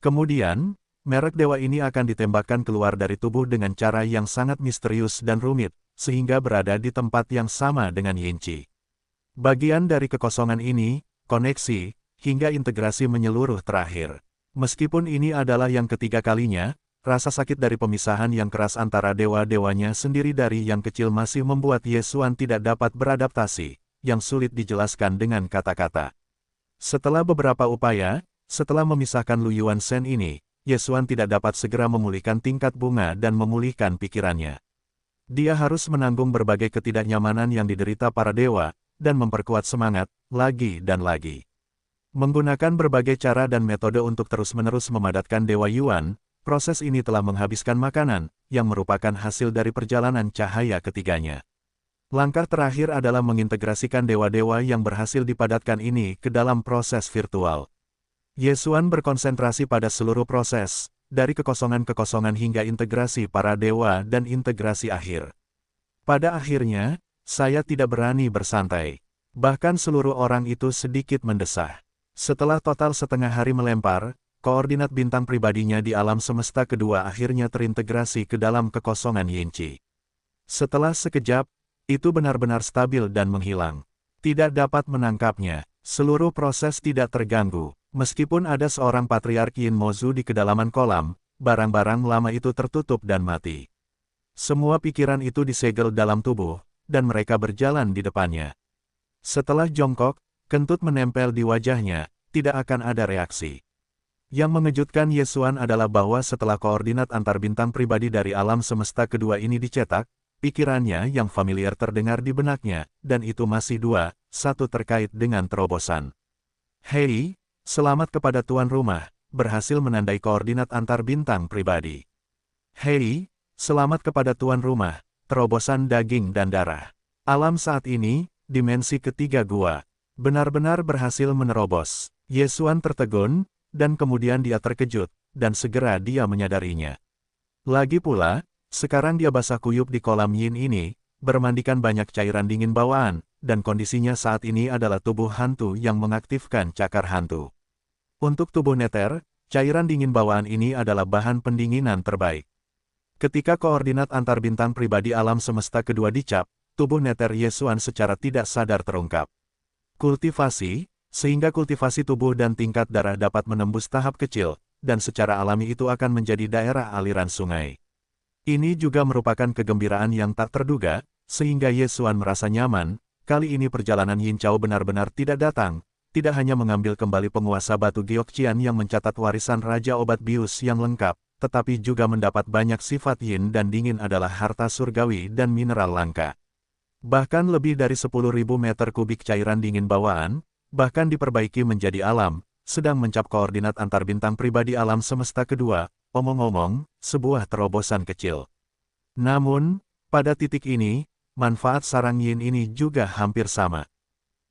Kemudian, merek dewa ini akan ditembakkan keluar dari tubuh dengan cara yang sangat misterius dan rumit, sehingga berada di tempat yang sama dengan Yin Qi. Bagian dari kekosongan ini, koneksi, hingga integrasi menyeluruh terakhir. Meskipun ini adalah yang ketiga kalinya, rasa sakit dari pemisahan yang keras antara dewa-dewanya sendiri dari yang kecil masih membuat Ye Xuan tidak dapat beradaptasi, yang sulit dijelaskan dengan kata-kata. Setelah beberapa upaya, setelah memisahkan Lu Yuan Shen ini, Ye Xuan tidak dapat segera memulihkan tingkat bunga dan memulihkan pikirannya. Dia harus menanggung berbagai ketidaknyamanan yang diderita para dewa, dan memperkuat semangat, lagi dan lagi. Menggunakan berbagai cara dan metode untuk terus-menerus memadatkan Dewa Yuan, proses ini telah menghabiskan makanan, yang merupakan hasil dari perjalanan cahaya ketiganya. Langkah terakhir adalah mengintegrasikan dewa-dewa yang berhasil dipadatkan ini ke dalam proses virtual. Ye Xuan berkonsentrasi pada seluruh proses, dari kekosongan-kekosongan hingga integrasi para dewa dan integrasi akhir. Pada akhirnya, saya tidak berani bersantai. Bahkan seluruh orang itu sedikit mendesah. Setelah total setengah hari melempar, koordinat bintang pribadinya di alam semesta kedua akhirnya terintegrasi ke dalam kekosongan Yin Qi. Setelah sekejap, itu benar-benar stabil dan menghilang. Tidak dapat menangkapnya, seluruh proses tidak terganggu. Meskipun ada seorang patriark Yin Mozu di kedalaman kolam, barang-barang lama itu tertutup dan mati. Semua pikiran itu disegel dalam tubuh, dan mereka berjalan di depannya. Setelah jongkok, kentut menempel di wajahnya, tidak akan ada reaksi. Yang mengejutkan Ye Xuan adalah bahwa setelah koordinat antar bintang pribadi dari alam semesta kedua ini dicetak, pikirannya yang familiar terdengar di benaknya, dan itu masih satu terkait dengan terobosan. Hei, selamat kepada tuan rumah, berhasil menandai koordinat antar bintang pribadi. Hei, selamat kepada tuan rumah, terobosan daging dan darah. Alam saat ini, dimensi ketiga gua, benar-benar berhasil menerobos. Ye Xuan tertegun, dan kemudian dia terkejut, dan segera dia menyadarinya. Lagi pula, sekarang dia basah kuyup di kolam Yin ini, bermandikan banyak cairan dingin bawaan, dan kondisinya saat ini adalah tubuh hantu yang mengaktifkan cakar hantu. Untuk tubuh neter, cairan dingin bawaan ini adalah bahan pendinginan terbaik. Ketika koordinat antar bintang pribadi alam semesta kedua dicap, tubuh neter Ye Xuan secara tidak sadar terungkap. Kultivasi, sehingga kultivasi tubuh dan tingkat darah dapat menembus tahap kecil, dan secara alami itu akan menjadi daerah aliran sungai. Ini juga merupakan kegembiraan yang tak terduga, sehingga Ye Xuan merasa nyaman. Kali ini perjalanan Yin Chao benar-benar tidak datang, tidak hanya mengambil kembali penguasa batu Geokcian yang mencatat warisan Raja Obat Bius yang lengkap, tetapi juga mendapat banyak sifat Yin dan dingin adalah harta surgawi dan mineral langka. Bahkan lebih dari 10.000 meter kubik cairan dingin bawaan, bahkan diperbaiki menjadi alam, sedang mencap koordinat antar bintang pribadi alam semesta kedua, omong-omong, sebuah terobosan kecil. Namun, pada titik ini, manfaat sarang Yin ini juga hampir sama.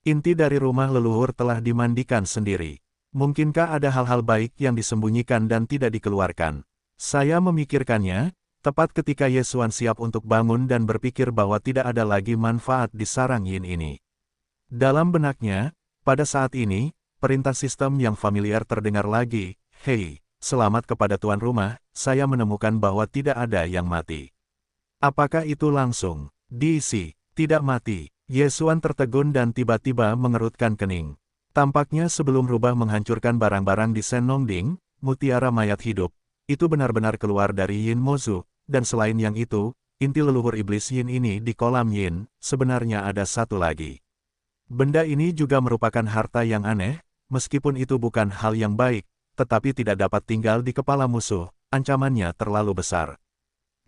Inti dari rumah leluhur telah dimandikan sendiri. Mungkinkah ada hal-hal baik yang disembunyikan dan tidak dikeluarkan? Saya memikirkannya, Tepat ketika Ye Xuan siap untuk bangun dan berpikir bahwa tidak ada lagi manfaat di sarang yin ini. Dalam benaknya, pada saat ini, perintah sistem yang familiar terdengar lagi, "Hei, selamat kepada tuan rumah, saya menemukan bahwa tidak ada yang mati." Apakah itu langsung diisi? Tidak mati. Ye Xuan tertegun dan tiba-tiba mengerutkan kening. Tampaknya sebelum rubah menghancurkan barang-barang di Senongding, mutiara mayat hidup, itu benar-benar keluar dari Yin Mozu. Dan selain yang itu, inti leluhur iblis Yin ini di kolam Yin, sebenarnya ada satu lagi. Benda ini juga merupakan harta yang aneh, meskipun itu bukan hal yang baik, tetapi tidak dapat tinggal di kepala musuh, ancamannya terlalu besar.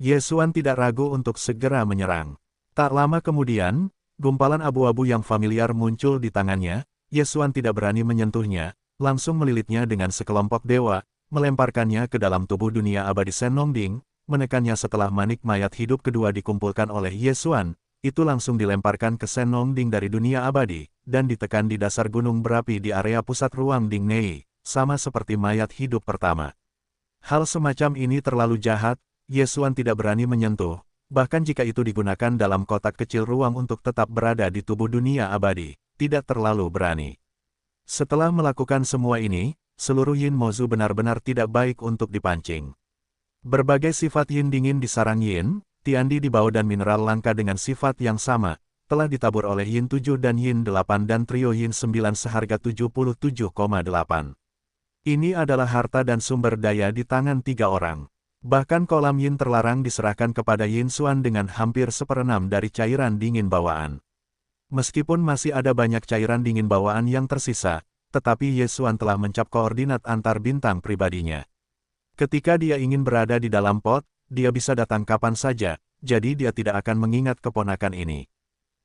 Ye Xuan tidak ragu untuk segera menyerang. Tak lama kemudian, gumpalan abu-abu yang familiar muncul di tangannya. Ye Xuan tidak berani menyentuhnya, langsung melilitnya dengan sekelompok dewa, melemparkannya ke dalam tubuh dunia abadi Senongding, menekannya setelah manik mayat hidup kedua dikumpulkan oleh Ye Xuan, itu langsung dilemparkan ke Senongding dari dunia abadi, dan ditekan di dasar gunung berapi di area pusat ruang Ding Nei, sama seperti mayat hidup pertama. Hal semacam ini terlalu jahat, Ye Xuan tidak berani menyentuh, bahkan jika itu digunakan dalam kotak kecil ruang untuk tetap berada di tubuh dunia abadi, tidak terlalu berani. Setelah melakukan semua ini, seluruh Yin Mozu benar-benar tidak baik untuk dipancing. Berbagai sifat yin dingin di sarang yin, tiandi di bawah dan mineral langka dengan sifat yang sama, telah ditabur oleh yin 7 dan yin 8 dan trio yin 9 seharga 77,8. Ini adalah harta dan sumber daya di tangan 3 orang. Bahkan kolam yin terlarang diserahkan kepada Yin Xuan dengan hampir seperenam dari cairan dingin bawaan. Meskipun masih ada banyak cairan dingin bawaan yang tersisa, tetapi Ye Xuan telah mencap koordinat antar bintang pribadinya. Ketika dia ingin berada di dalam pot, dia bisa datang kapan saja, jadi dia tidak akan mengingat keponakan ini.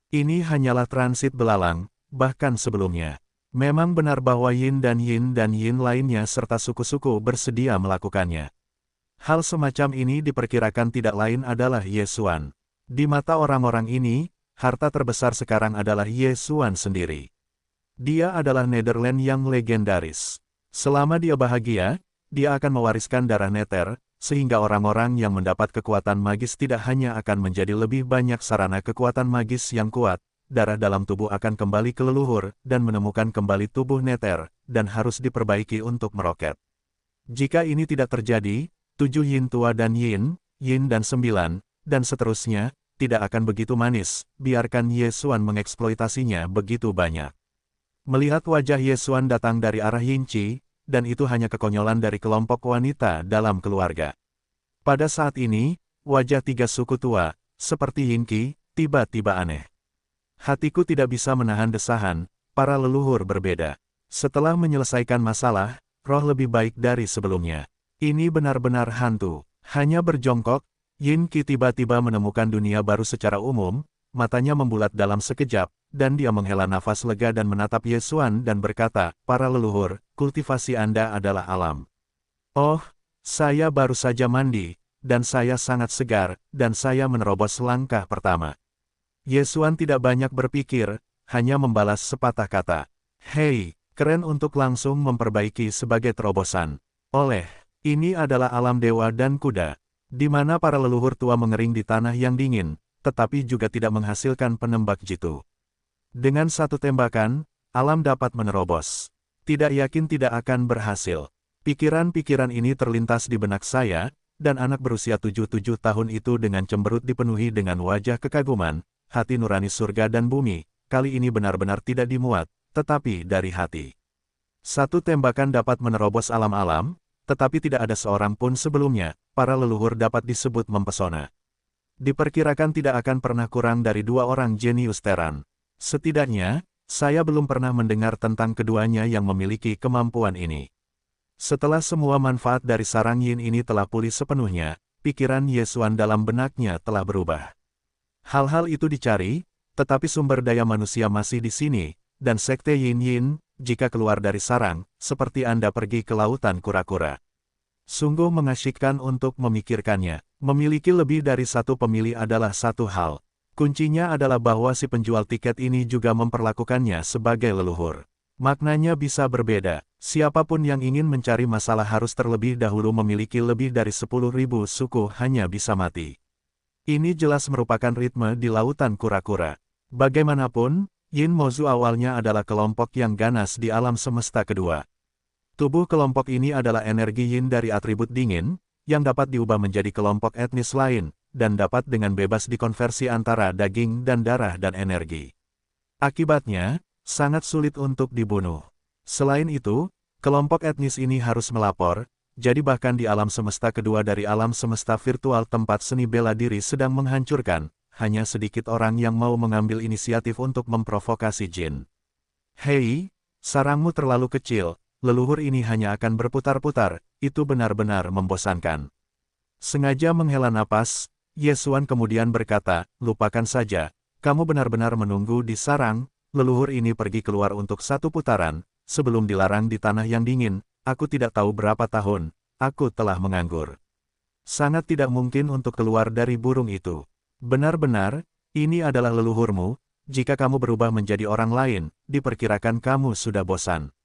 Ini hanyalah transit belalang, bahkan sebelumnya. Memang benar bahwa yin dan yin lainnya serta suku-suku bersedia melakukannya. Hal semacam ini diperkirakan tidak lain adalah Ye Xuan. Di mata orang-orang ini, harta terbesar sekarang adalah Ye Xuan sendiri. Dia adalah Netherland yang legendaris. Selama dia bahagia, dia akan mewariskan darah Nether, sehingga orang-orang yang mendapat kekuatan magis tidak hanya akan menjadi lebih banyak sarana kekuatan magis yang kuat, darah dalam tubuh akan kembali ke leluhur, dan menemukan kembali tubuh Nether, dan harus diperbaiki untuk meroket. Jika ini tidak terjadi, 7 yin tua dan yin dan 9, dan seterusnya, tidak akan begitu manis, biarkan Ye Xuan mengeksploitasinya begitu banyak. Melihat wajah Ye Xuan datang dari arah Yin Qi, dan itu hanya kekonyolan dari kelompok wanita dalam keluarga. Pada saat ini, wajah 3 suku tua, seperti Yin Qi, tiba-tiba aneh. Hatiku tidak bisa menahan desahan, para leluhur berbeda. Setelah menyelesaikan masalah, roh lebih baik dari sebelumnya. Ini benar-benar hantu. Hanya berjongkok, Yin Qi tiba-tiba menemukan dunia baru secara umum, matanya membulat dalam sekejap, dan dia menghela nafas lega dan menatap Ye Xuan dan berkata, "Para leluhur, kultivasi Anda adalah alam." "Oh, saya baru saja mandi, dan saya sangat segar, dan saya menerobos langkah pertama." Ye Xuan tidak banyak berpikir, hanya membalas sepatah kata. "Hei, keren untuk langsung memperbaiki sebagai terobosan. Ini adalah alam dewa dan kuda, di mana para leluhur tua mengering di tanah yang dingin, tetapi juga tidak menghasilkan penembak jitu. Dengan satu tembakan, alam dapat menerobos. Tidak yakin tidak akan berhasil." Pikiran-pikiran ini terlintas di benak saya, dan anak berusia 7 tahun itu dengan cemberut dipenuhi dengan wajah kekaguman, hati nurani surga dan bumi, kali ini benar-benar tidak dimuat, tetapi dari hati. Satu tembakan dapat menerobos alam-alam, tetapi tidak ada seorang pun sebelumnya, para leluhur dapat disebut mempesona. Diperkirakan tidak akan pernah kurang dari 2 orang jenius Teran. Setidaknya, saya belum pernah mendengar tentang keduanya yang memiliki kemampuan ini. Setelah semua manfaat dari sarang yin ini telah pulih sepenuhnya, pikiran Ye Xuan dalam benaknya telah berubah. Hal-hal itu dicari, tetapi sumber daya manusia masih di sini, dan sekte yin, jika keluar dari sarang, seperti Anda pergi ke lautan kura-kura. Sungguh mengasyikkan untuk memikirkannya. Memiliki lebih dari satu pemilih adalah satu hal. Kuncinya adalah bahwa si penjual tiket ini juga memperlakukannya sebagai leluhur. Maknanya bisa berbeda. Siapapun yang ingin mencari masalah harus terlebih dahulu memiliki lebih dari 10.000 suku hanya bisa mati. Ini jelas merupakan ritme di lautan kura-kura. Bagaimanapun, Yin Mozu awalnya adalah kelompok yang ganas di alam semesta kedua. Tubuh kelompok ini adalah energi Yin dari atribut dingin, yang dapat diubah menjadi kelompok etnis lain, dan dapat dengan bebas dikonversi antara daging dan darah dan energi. Akibatnya, sangat sulit untuk dibunuh. Selain itu, kelompok etnis ini harus melapor, jadi bahkan di alam semesta kedua dari alam semesta virtual tempat seni bela diri sedang menghancurkan, hanya sedikit orang yang mau mengambil inisiatif untuk memprovokasi Jin. Hei, sarangmu terlalu kecil, leluhur ini hanya akan berputar-putar, itu benar-benar membosankan. Sengaja menghela napas, Yesuan kemudian berkata, lupakan saja, kamu benar-benar menunggu di sarang, leluhur ini pergi keluar untuk satu putaran, sebelum dilarang di tanah yang dingin, aku tidak tahu berapa tahun, aku telah menganggur. Sangat tidak mungkin untuk keluar dari burung itu. Benar-benar, ini adalah leluhurmu, jika kamu berubah menjadi orang lain, diperkirakan kamu sudah bosan.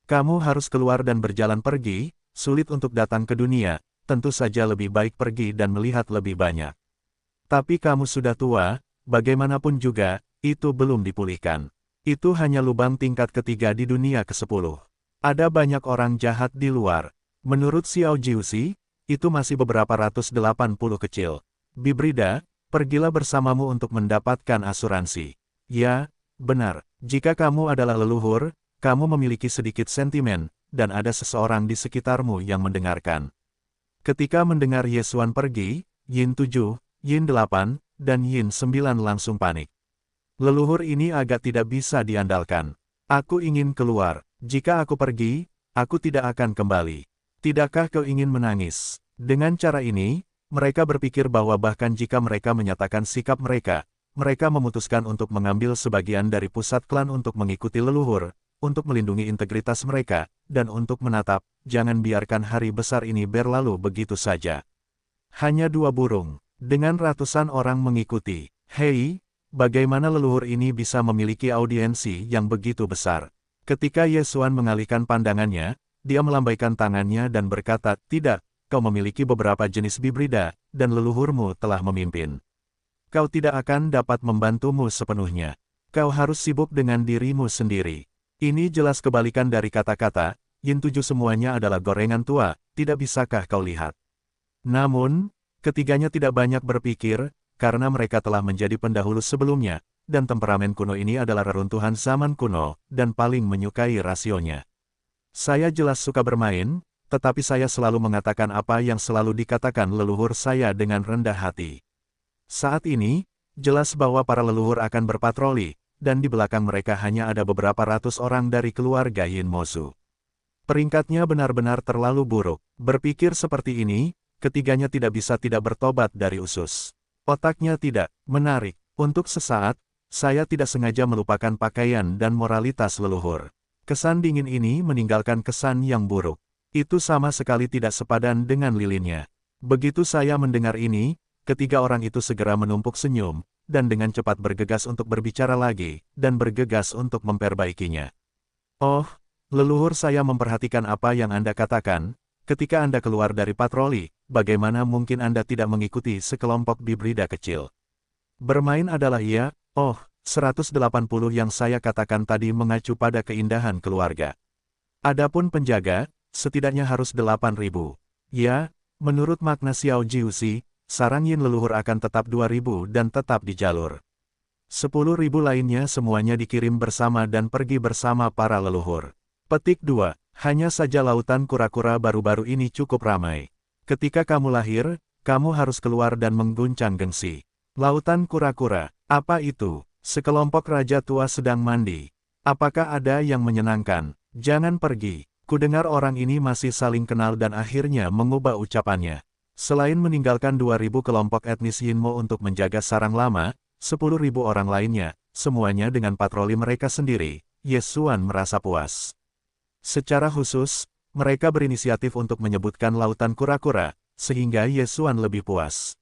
Kamu harus keluar dan berjalan pergi, sulit untuk datang ke dunia, tentu saja lebih baik pergi dan melihat lebih banyak. Tapi kamu sudah tua, bagaimanapun juga, itu belum dipulihkan. Itu hanya lubang tingkat ketiga di dunia ke-10. Ada banyak orang jahat di luar. Menurut Xiao Jiuxi, itu masih beberapa ratus 80 kecil. Bibrida, pergilah bersamamu untuk mendapatkan asuransi. Ya, benar, jika kamu adalah leluhur, kamu memiliki sedikit sentimen, dan ada seseorang di sekitarmu yang mendengarkan. Ketika mendengar Yesuan pergi, Yin 7, Yin 8, dan Yin 9 langsung panik. Leluhur ini agak tidak bisa diandalkan. Aku ingin keluar. Jika aku pergi, aku tidak akan kembali. Tidakkah kau ingin menangis? Dengan cara ini, mereka berpikir bahwa bahkan jika mereka menyatakan sikap mereka, mereka memutuskan untuk mengambil sebagian dari pusat klan untuk mengikuti leluhur, untuk melindungi integritas mereka, dan untuk menatap, jangan biarkan hari besar ini berlalu begitu saja. Hanya 2 burung, dengan ratusan orang mengikuti. Hei, bagaimana leluhur ini bisa memiliki audiensi yang begitu besar? Ketika Yesuan mengalihkan pandangannya, dia melambaikan tangannya dan berkata, tidak, kau memiliki beberapa jenis bibrida, dan leluhurmu telah memimpin. Kau tidak akan dapat membantumu sepenuhnya. Kau harus sibuk dengan dirimu sendiri. Ini jelas kebalikan dari kata-kata, Yin 7 semuanya adalah gorengan tua, tidak bisakah kau lihat? Namun, ketiganya tidak banyak berpikir, karena mereka telah menjadi pendahulu sebelumnya, dan temperamen kuno ini adalah reruntuhan zaman kuno, dan paling menyukai rasionya. Saya jelas suka bermain, tetapi saya selalu mengatakan apa yang selalu dikatakan leluhur saya dengan rendah hati. Saat ini, jelas bahwa para leluhur akan berpatroli, dan di belakang mereka hanya ada beberapa ratus orang dari keluarga Yin Mozu. Peringkatnya benar-benar terlalu buruk. Berpikir seperti ini, ketiganya tidak bisa tidak bertobat dari usus. Otaknya tidak menarik. Untuk sesaat, saya tidak sengaja melupakan pakaian dan moralitas leluhur. Kesan dingin ini meninggalkan kesan yang buruk. Itu sama sekali tidak sepadan dengan lilinnya. Begitu saya mendengar ini, ketiga orang itu segera menumpuk senyum, dan dengan cepat bergegas untuk berbicara lagi, dan bergegas untuk memperbaikinya. Oh, leluhur saya memperhatikan apa yang Anda katakan. Ketika Anda keluar dari patroli, bagaimana mungkin Anda tidak mengikuti sekelompok bibrida kecil? Bermain adalah iya, oh, 180 yang saya katakan tadi mengacu pada keindahan keluarga. Adapun penjaga, setidaknya harus 8.000. Ya, menurut makna Xiao Jiuxi, sarang Yin leluhur akan tetap 2.000 dan tetap di jalur. 10.000 lainnya semuanya dikirim bersama dan pergi bersama para leluhur. Petik 2. Hanya saja lautan kura-kura baru-baru ini cukup ramai. Ketika kamu lahir, kamu harus keluar dan mengguncang gengsi. Lautan kura-kura, apa itu? Sekelompok raja tua sedang mandi. Apakah ada yang menyenangkan? Jangan pergi. Kudengar orang ini masih saling kenal dan akhirnya mengubah ucapannya. Selain meninggalkan 2.000 kelompok etnis Yinmo untuk menjaga sarang lama, 10.000 orang lainnya, semuanya dengan patroli mereka sendiri, Yesuan merasa puas. Secara khusus, mereka berinisiatif untuk menyebutkan lautan kura-kura, sehingga Yesuan lebih puas.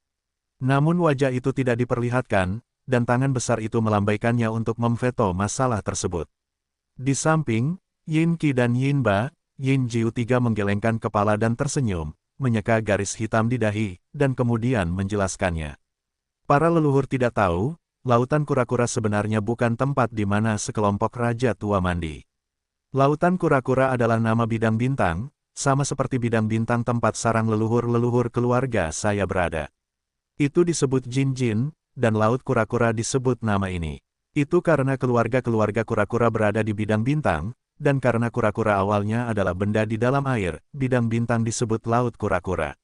Namun wajah itu tidak diperlihatkan, dan tangan besar itu melambaikannya untuk memveto masalah tersebut. Di samping, Yin Qi dan Yin Ba, Yin Jiu tiga menggelengkan kepala dan tersenyum, menyeka garis hitam di dahi, dan kemudian menjelaskannya. Para leluhur tidak tahu, Lautan Kura-Kura sebenarnya bukan tempat di mana sekelompok raja tua mandi. Lautan Kura-Kura adalah nama bidang bintang, sama seperti bidang bintang tempat sarang leluhur-leluhur keluarga saya berada. Itu disebut Jin-Jin, dan Laut Kura-Kura disebut nama ini. Itu karena keluarga-keluarga kura-kura berada di bidang bintang, dan karena kura-kura awalnya adalah benda di dalam air, bidang bintang disebut Laut Kura-Kura.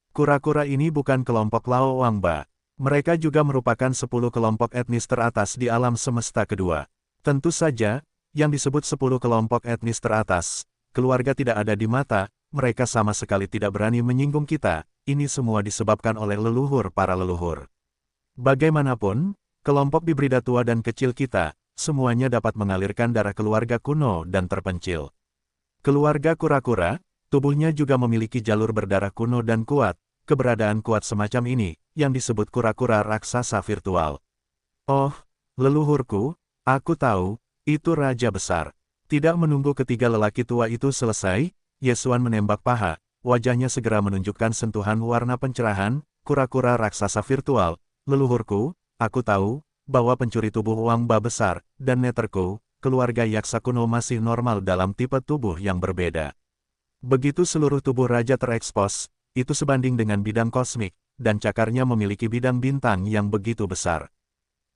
Kura-kura ini bukan kelompok Lao Wangba. Mereka juga merupakan 10 kelompok etnis teratas di alam semesta kedua. Tentu saja, yang disebut 10 kelompok etnis teratas, keluarga tidak ada di mata, mereka sama sekali tidak berani menyinggung kita, ini semua disebabkan oleh leluhur para leluhur. Bagaimanapun, kelompok hibrida tua dan kecil kita, semuanya dapat mengalirkan darah keluarga kuno dan terpencil. Keluarga kura-kura, tubuhnya juga memiliki jalur berdarah kuno dan kuat, keberadaan kuat semacam ini, yang disebut kura-kura raksasa virtual. Oh, leluhurku, aku tahu, itu raja besar. Tidak menunggu ketiga lelaki tua itu selesai, Yesuan menembak paha, wajahnya segera menunjukkan sentuhan warna pencerahan, kura-kura raksasa virtual. Leluhurku, aku tahu, bahwa pencuri tubuh Wangba besar, dan neterku, keluarga Yaksa kuno masih normal dalam tipe tubuh yang berbeda. Begitu seluruh tubuh raja terekspos, itu sebanding dengan bidang kosmik, dan cakarnya memiliki bidang bintang yang begitu besar.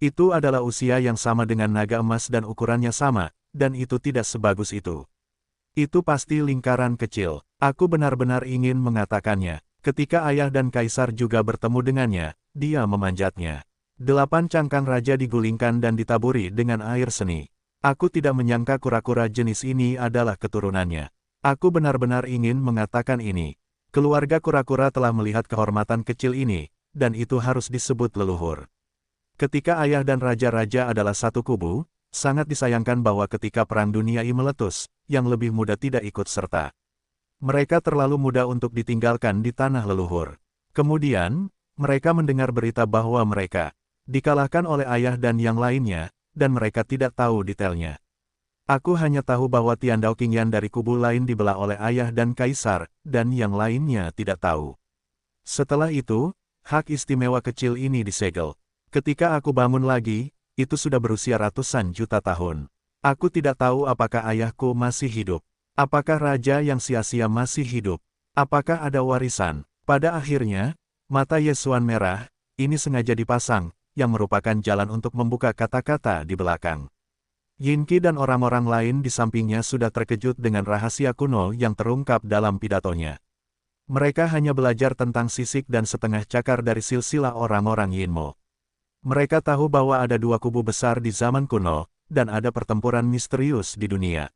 Itu adalah usia yang sama dengan naga emas dan ukurannya sama, dan itu tidak sebagus itu. Itu pasti lingkaran kecil. Aku benar-benar ingin mengatakannya. Ketika ayah dan kaisar juga bertemu dengannya, dia memanjatnya. 8 cangkang raja digulingkan dan ditaburi dengan air seni. Aku tidak menyangka kura-kura jenis ini adalah keturunannya. Aku benar-benar ingin mengatakan ini. Keluarga kura-kura telah melihat kehormatan kecil ini, dan itu harus disebut leluhur. Ketika ayah dan raja-raja adalah satu kubu, sangat disayangkan bahwa ketika Perang Dunia I meletus, yang lebih muda tidak ikut serta. Mereka terlalu muda untuk ditinggalkan di tanah leluhur. Kemudian, mereka mendengar berita bahwa mereka dikalahkan oleh ayah dan yang lainnya, dan mereka tidak tahu detailnya. Aku hanya tahu bahwa Tiandao Qingyan dari kubu lain dibelah oleh ayah dan kaisar, dan yang lainnya tidak tahu. Setelah itu, hak istimewa kecil ini disegel. Ketika aku bangun lagi, itu sudah berusia ratusan juta tahun. Aku tidak tahu apakah ayahku masih hidup. Apakah raja yang sia-sia masih hidup? Apakah ada warisan? Pada akhirnya, mata Yesuan merah, ini sengaja dipasang, yang merupakan jalan untuk membuka kata-kata di belakang. Yin Qi dan orang-orang lain di sampingnya sudah terkejut dengan rahasia kuno yang terungkap dalam pidatonya. Mereka hanya belajar tentang sisik dan setengah cakar dari silsilah orang-orang Yinmo. Mereka tahu bahwa ada 2 kubu besar di zaman kuno, dan ada pertempuran misterius di dunia.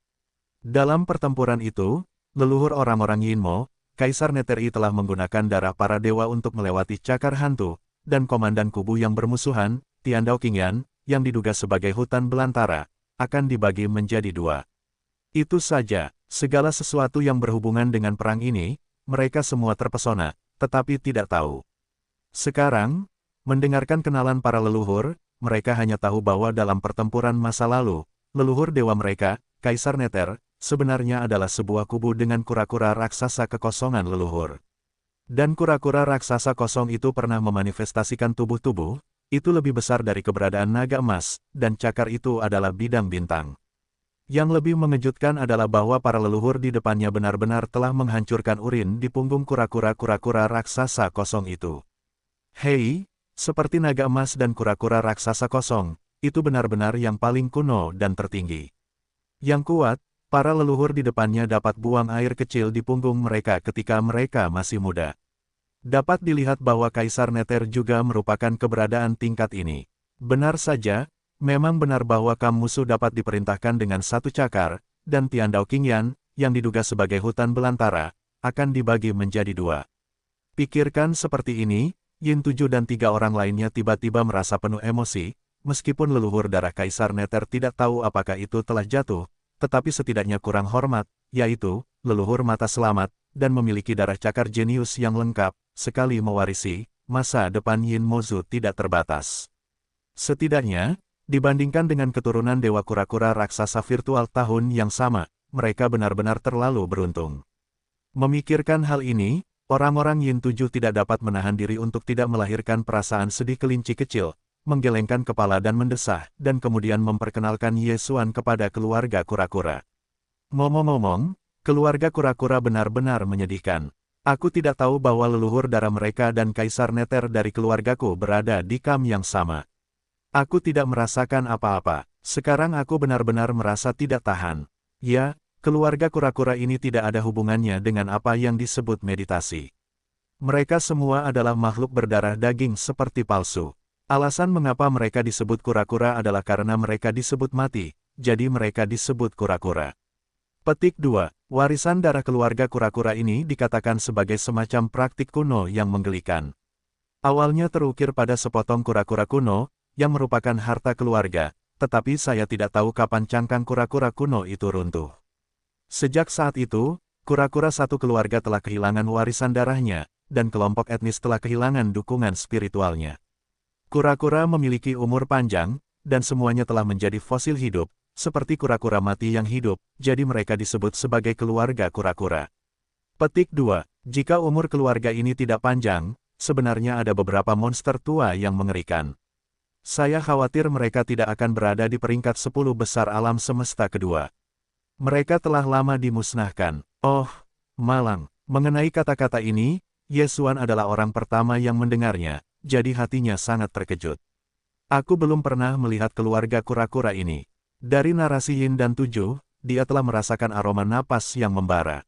Dalam pertempuran itu, leluhur orang-orang Yinmo, Kaisar Neteri telah menggunakan darah para dewa untuk melewati cakar hantu, dan komandan kubu yang bermusuhan, Tiandao Qingyan, yang diduga sebagai hutan belantara, akan dibagi menjadi 2. Itu saja, segala sesuatu yang berhubungan dengan perang ini, mereka semua terpesona, tetapi tidak tahu. Sekarang, mendengarkan kenalan para leluhur, mereka hanya tahu bahwa dalam pertempuran masa lalu, leluhur dewa mereka, Kaisar Neter, sebenarnya adalah sebuah kubu dengan kura-kura raksasa kekosongan leluhur. Dan kura-kura raksasa kosong itu pernah memanifestasikan tubuh-tubuh, itu lebih besar dari keberadaan naga emas, dan cakar itu adalah bidang bintang. Yang lebih mengejutkan adalah bahwa para leluhur di depannya benar-benar telah menghancurkan urin di punggung kura-kura raksasa kosong itu. Hei, seperti naga emas dan kura-kura raksasa kosong, itu benar-benar yang paling kuno dan tertinggi. Yang kuat, para leluhur di depannya dapat buang air kecil di punggung mereka ketika mereka masih muda. Dapat dilihat bahwa Kaisar Neter juga merupakan keberadaan tingkat ini. Benar saja, memang benar bahwa Kam musuh dapat diperintahkan dengan 1 cakar, dan Tiandao Qingyan, yang diduga sebagai hutan belantara, akan dibagi menjadi 2. Pikirkan seperti ini, Yin 7 dan 3 orang lainnya tiba-tiba merasa penuh emosi, meskipun leluhur darah Kaisar Neter tidak tahu apakah itu telah jatuh, tetapi setidaknya kurang hormat, yaitu, leluhur mata selamat, dan memiliki darah cakar jenius yang lengkap, sekali mewarisi, masa depan Yin Mozu tidak terbatas. Setidaknya, dibandingkan dengan keturunan dewa kura-kura raksasa virtual tahun yang sama, mereka benar-benar terlalu beruntung. Memikirkan hal ini, orang-orang Yin 7 tidak dapat menahan diri untuk tidak melahirkan perasaan sedih kelinci kecil, menggelengkan kepala dan mendesah, dan kemudian memperkenalkan Ye Xuan kepada keluarga kura-kura. Ngomong-ngomong, keluarga kura-kura benar-benar menyedihkan. Aku tidak tahu bahwa leluhur darah mereka dan Kaisar Nether dari keluargaku berada di kam yang sama. Aku tidak merasakan apa-apa. Sekarang aku benar-benar merasa tidak tahan. Ya, keluarga kura-kura ini tidak ada hubungannya dengan apa yang disebut meditasi. Mereka semua adalah makhluk berdarah daging seperti palsu. Alasan mengapa mereka disebut kura-kura adalah karena mereka disebut mati, jadi mereka disebut kura-kura. Petik 2. Warisan darah keluarga kura-kura ini dikatakan sebagai semacam praktik kuno yang menggelikan. Awalnya terukir pada sepotong kura-kura kuno, yang merupakan harta keluarga, tetapi saya tidak tahu kapan cangkang kura-kura kuno itu runtuh. Sejak saat itu, kura-kura satu keluarga telah kehilangan warisan darahnya, dan kelompok etnis telah kehilangan dukungan spiritualnya. Kura-kura memiliki umur panjang, dan semuanya telah menjadi fosil hidup, seperti kura-kura mati yang hidup, jadi mereka disebut sebagai keluarga kura-kura. Petik 2. Jika umur keluarga ini tidak panjang, sebenarnya ada beberapa monster tua yang mengerikan. Saya khawatir mereka tidak akan berada di peringkat 10 besar alam semesta kedua. Mereka telah lama dimusnahkan. Oh, malang. Mengenai kata-kata ini, Ye Xuan adalah orang pertama yang mendengarnya, jadi hatinya sangat terkejut. Aku belum pernah melihat keluarga kura-kura ini. Dari narasi Yin dan 7, dia telah merasakan aroma napas yang membara.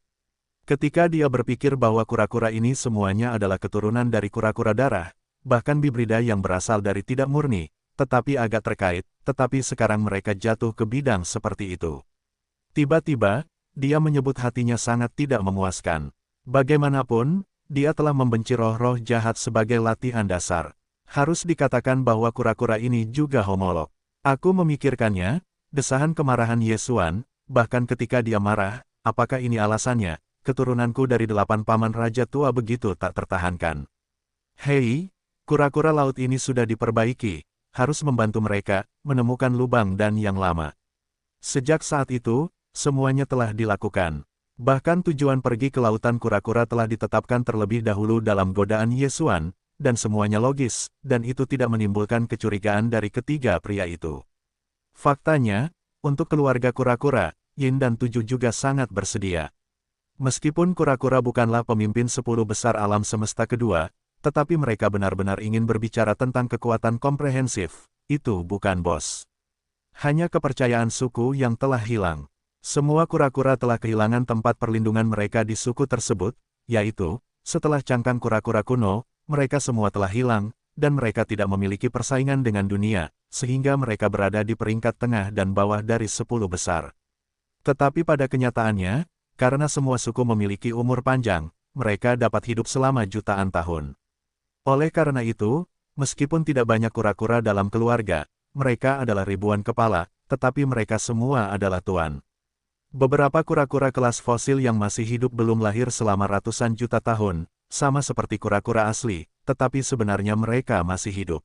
Ketika dia berpikir bahwa kura-kura ini semuanya adalah keturunan dari kura-kura darah, bahkan bibrida yang berasal dari tidak murni, tetapi agak terkait, tetapi sekarang mereka jatuh ke bidang seperti itu. Tiba-tiba, dia menyebut hatinya sangat tidak memuaskan. Bagaimanapun, dia telah membenci roh-roh jahat sebagai latihan dasar. Harus dikatakan bahwa kura-kura ini juga homolog. Aku memikirkannya, desahan kemarahan Ye Xuan, bahkan ketika dia marah, apakah ini alasannya, keturunanku dari 8 paman raja tua begitu tak tertahankan. Hei, kura-kura laut ini sudah diperbaiki, harus membantu mereka, menemukan lubang dan yang lama. Sejak saat itu, semuanya telah dilakukan. Bahkan tujuan pergi ke lautan kura-kura telah ditetapkan terlebih dahulu dalam godaan Ye Xuan, dan semuanya logis, dan itu tidak menimbulkan kecurigaan dari ketiga pria itu. Faktanya, untuk keluarga kura-kura, Yin dan 7 juga sangat bersedia. Meskipun kura-kura bukanlah pemimpin 10 besar alam semesta kedua, tetapi mereka benar-benar ingin berbicara tentang kekuatan komprehensif, itu bukan bos. Hanya kepercayaan suku yang telah hilang. Semua kura-kura telah kehilangan tempat perlindungan mereka di suku tersebut, yaitu, setelah cangkang kura-kura kuno, mereka semua telah hilang, dan mereka tidak memiliki persaingan dengan dunia, sehingga mereka berada di peringkat tengah dan bawah dari 10 besar. Tetapi pada kenyataannya, karena semua suku memiliki umur panjang, mereka dapat hidup selama jutaan tahun. Oleh karena itu, meskipun tidak banyak kura-kura dalam keluarga, mereka adalah ribuan kepala, tetapi mereka semua adalah tuan. Beberapa kura-kura kelas fosil yang masih hidup belum lahir selama ratusan juta tahun, sama seperti kura-kura asli, tetapi sebenarnya mereka masih hidup.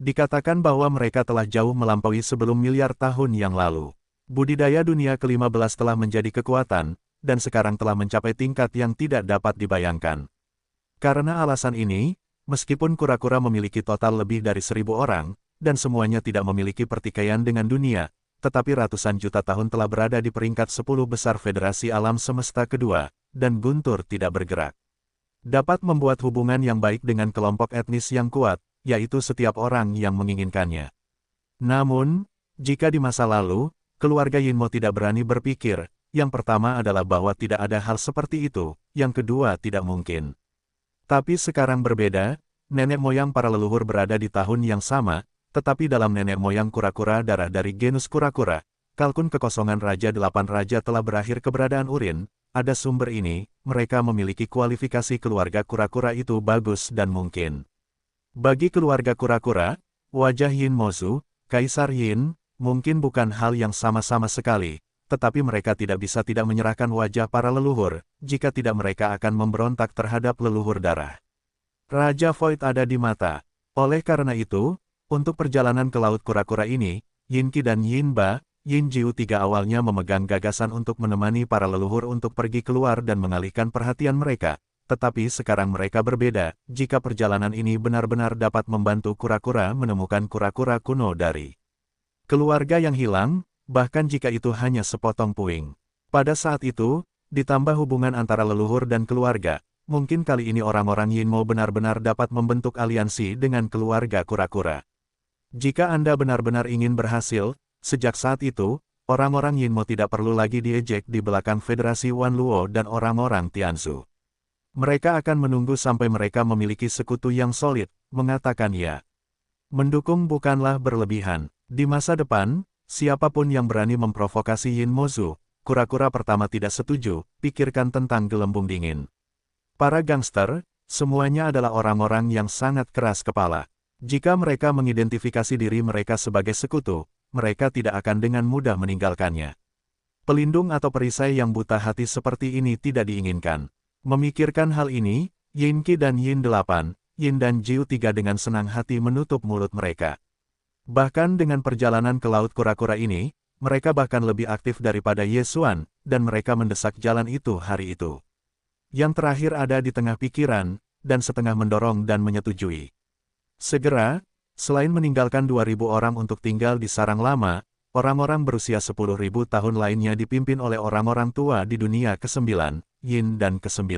Dikatakan bahwa mereka telah jauh melampaui sebelum miliar tahun yang lalu. Budidaya dunia ke-15 telah menjadi kekuatan, dan sekarang telah mencapai tingkat yang tidak dapat dibayangkan. Karena alasan ini, meskipun kura-kura memiliki total lebih dari 1000 orang, dan semuanya tidak memiliki pertikaian dengan dunia, tetapi ratusan juta tahun telah berada di peringkat 10 besar Federasi Alam Semesta kedua, dan guntur tidak bergerak. Dapat membuat hubungan yang baik dengan kelompok etnis yang kuat, yaitu setiap orang yang menginginkannya. Namun, jika di masa lalu, keluarga Yinmo tidak berani berpikir, yang pertama adalah bahwa tidak ada hal seperti itu, yang kedua tidak mungkin. Tapi sekarang berbeda, nenek moyang para leluhur berada di tahun yang sama, tetapi dalam nenek moyang kura-kura darah dari genus kura-kura, kalkun kekosongan Raja 8 Raja telah berakhir keberadaan Urin, ada sumber ini, mereka memiliki kualifikasi keluarga kura-kura itu bagus dan mungkin. Bagi keluarga kura-kura, wajah Yin Mozu, Kaisar Yin, mungkin bukan hal yang sama-sama sekali, tetapi mereka tidak bisa tidak menyerahkan wajah para leluhur, jika tidak mereka akan memberontak terhadap leluhur darah. Raja Void ada di mata. Oleh karena itu, untuk perjalanan ke Laut Kura-Kura ini, Yin Qi dan Yin Ba, Yin Jiu Tiga awalnya memegang gagasan untuk menemani para leluhur untuk pergi keluar dan mengalihkan perhatian mereka, tetapi sekarang mereka berbeda, jika perjalanan ini benar-benar dapat membantu kura-kura menemukan kura-kura kuno dari keluarga yang hilang, bahkan jika itu hanya sepotong puing. Pada saat itu, ditambah hubungan antara leluhur dan keluarga, mungkin kali ini orang-orang Yinmo benar-benar dapat membentuk aliansi dengan keluarga kura-kura. Jika Anda benar-benar ingin berhasil, sejak saat itu, orang-orang Yinmo tidak perlu lagi diejek di belakang Federasi Wanluo dan orang-orang Tianzu. Mereka akan menunggu sampai mereka memiliki sekutu yang solid, mengatakan ya. Mendukung bukanlah berlebihan. Di masa depan, siapapun yang berani memprovokasi Yin Mozu, kura-kura pertama tidak setuju, pikirkan tentang gelembung dingin. Para gangster, semuanya adalah orang-orang yang sangat keras kepala. Jika mereka mengidentifikasi diri mereka sebagai sekutu, mereka tidak akan dengan mudah meninggalkannya. Pelindung atau perisai yang buta hati seperti ini tidak diinginkan. Memikirkan hal ini, Yin Qi dan Yin 8, Yin dan Jiu 3 dengan senang hati menutup mulut mereka. Bahkan dengan perjalanan ke Laut Kura-Kura ini, mereka bahkan lebih aktif daripada Ye Xuan, dan mereka mendesak jalan itu hari itu. Yang terakhir ada di tengah pikiran, dan setengah mendorong dan menyetujui. Segera, selain meninggalkan 2.000 orang untuk tinggal di sarang lama, orang-orang berusia 10.000 tahun lainnya dipimpin oleh orang-orang tua di dunia ke-9, Yin dan ke-9.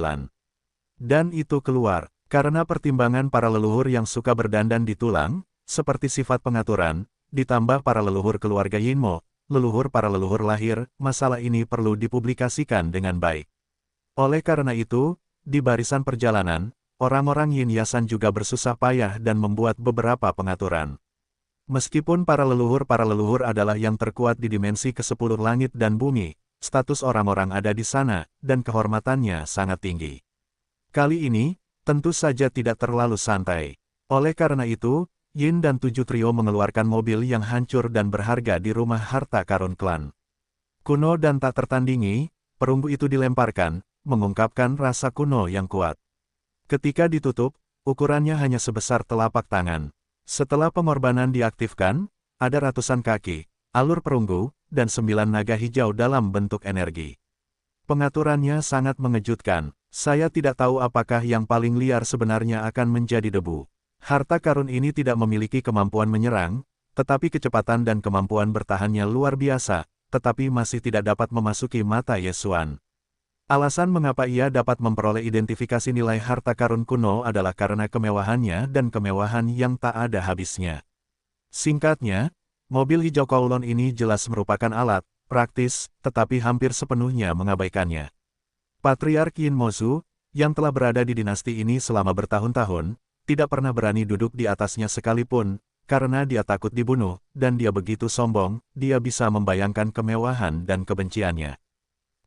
Dan itu keluar, karena pertimbangan para leluhur yang suka berdandan di tulang, seperti sifat pengaturan, ditambah para leluhur keluarga Yinmo, leluhur para leluhur lahir, masalah ini perlu dipublikasikan dengan baik. Oleh karena itu, di barisan perjalanan, orang-orang Yin Yasan juga bersusah payah dan membuat beberapa pengaturan. Meskipun para leluhur adalah yang terkuat di dimensi ke-10 langit dan bumi, status orang-orang ada di sana, dan kehormatannya sangat tinggi. Kali ini, tentu saja tidak terlalu santai. Oleh karena itu, Yin dan 7 trio mengeluarkan mobil yang hancur dan berharga di rumah harta karun klan. Kuno dan tak tertandingi, perunggu itu dilemparkan, mengungkapkan rasa kuno yang kuat. Ketika ditutup, ukurannya hanya sebesar telapak tangan. Setelah pengorbanan diaktifkan, ada ratusan kaki, alur perunggu, dan 9 naga hijau dalam bentuk energi. Pengaturannya sangat mengejutkan. Saya tidak tahu apakah yang paling liar sebenarnya akan menjadi debu. Harta karun ini tidak memiliki kemampuan menyerang, tetapi kecepatan dan kemampuan bertahannya luar biasa, tetapi masih tidak dapat memasuki mata Ye Xuan. Alasan mengapa ia dapat memperoleh identifikasi nilai harta karun kuno adalah karena kemewahannya dan kemewahan yang tak ada habisnya. Singkatnya, mobil hijau Kowloon ini jelas merupakan alat, praktis, tetapi hampir sepenuhnya mengabaikannya. Patriark Yin Mozu, yang telah berada di dinasti ini selama bertahun-tahun, tidak pernah berani duduk di atasnya sekalipun, karena dia takut dibunuh, dan dia begitu sombong, dia bisa membayangkan kemewahan dan kebenciannya.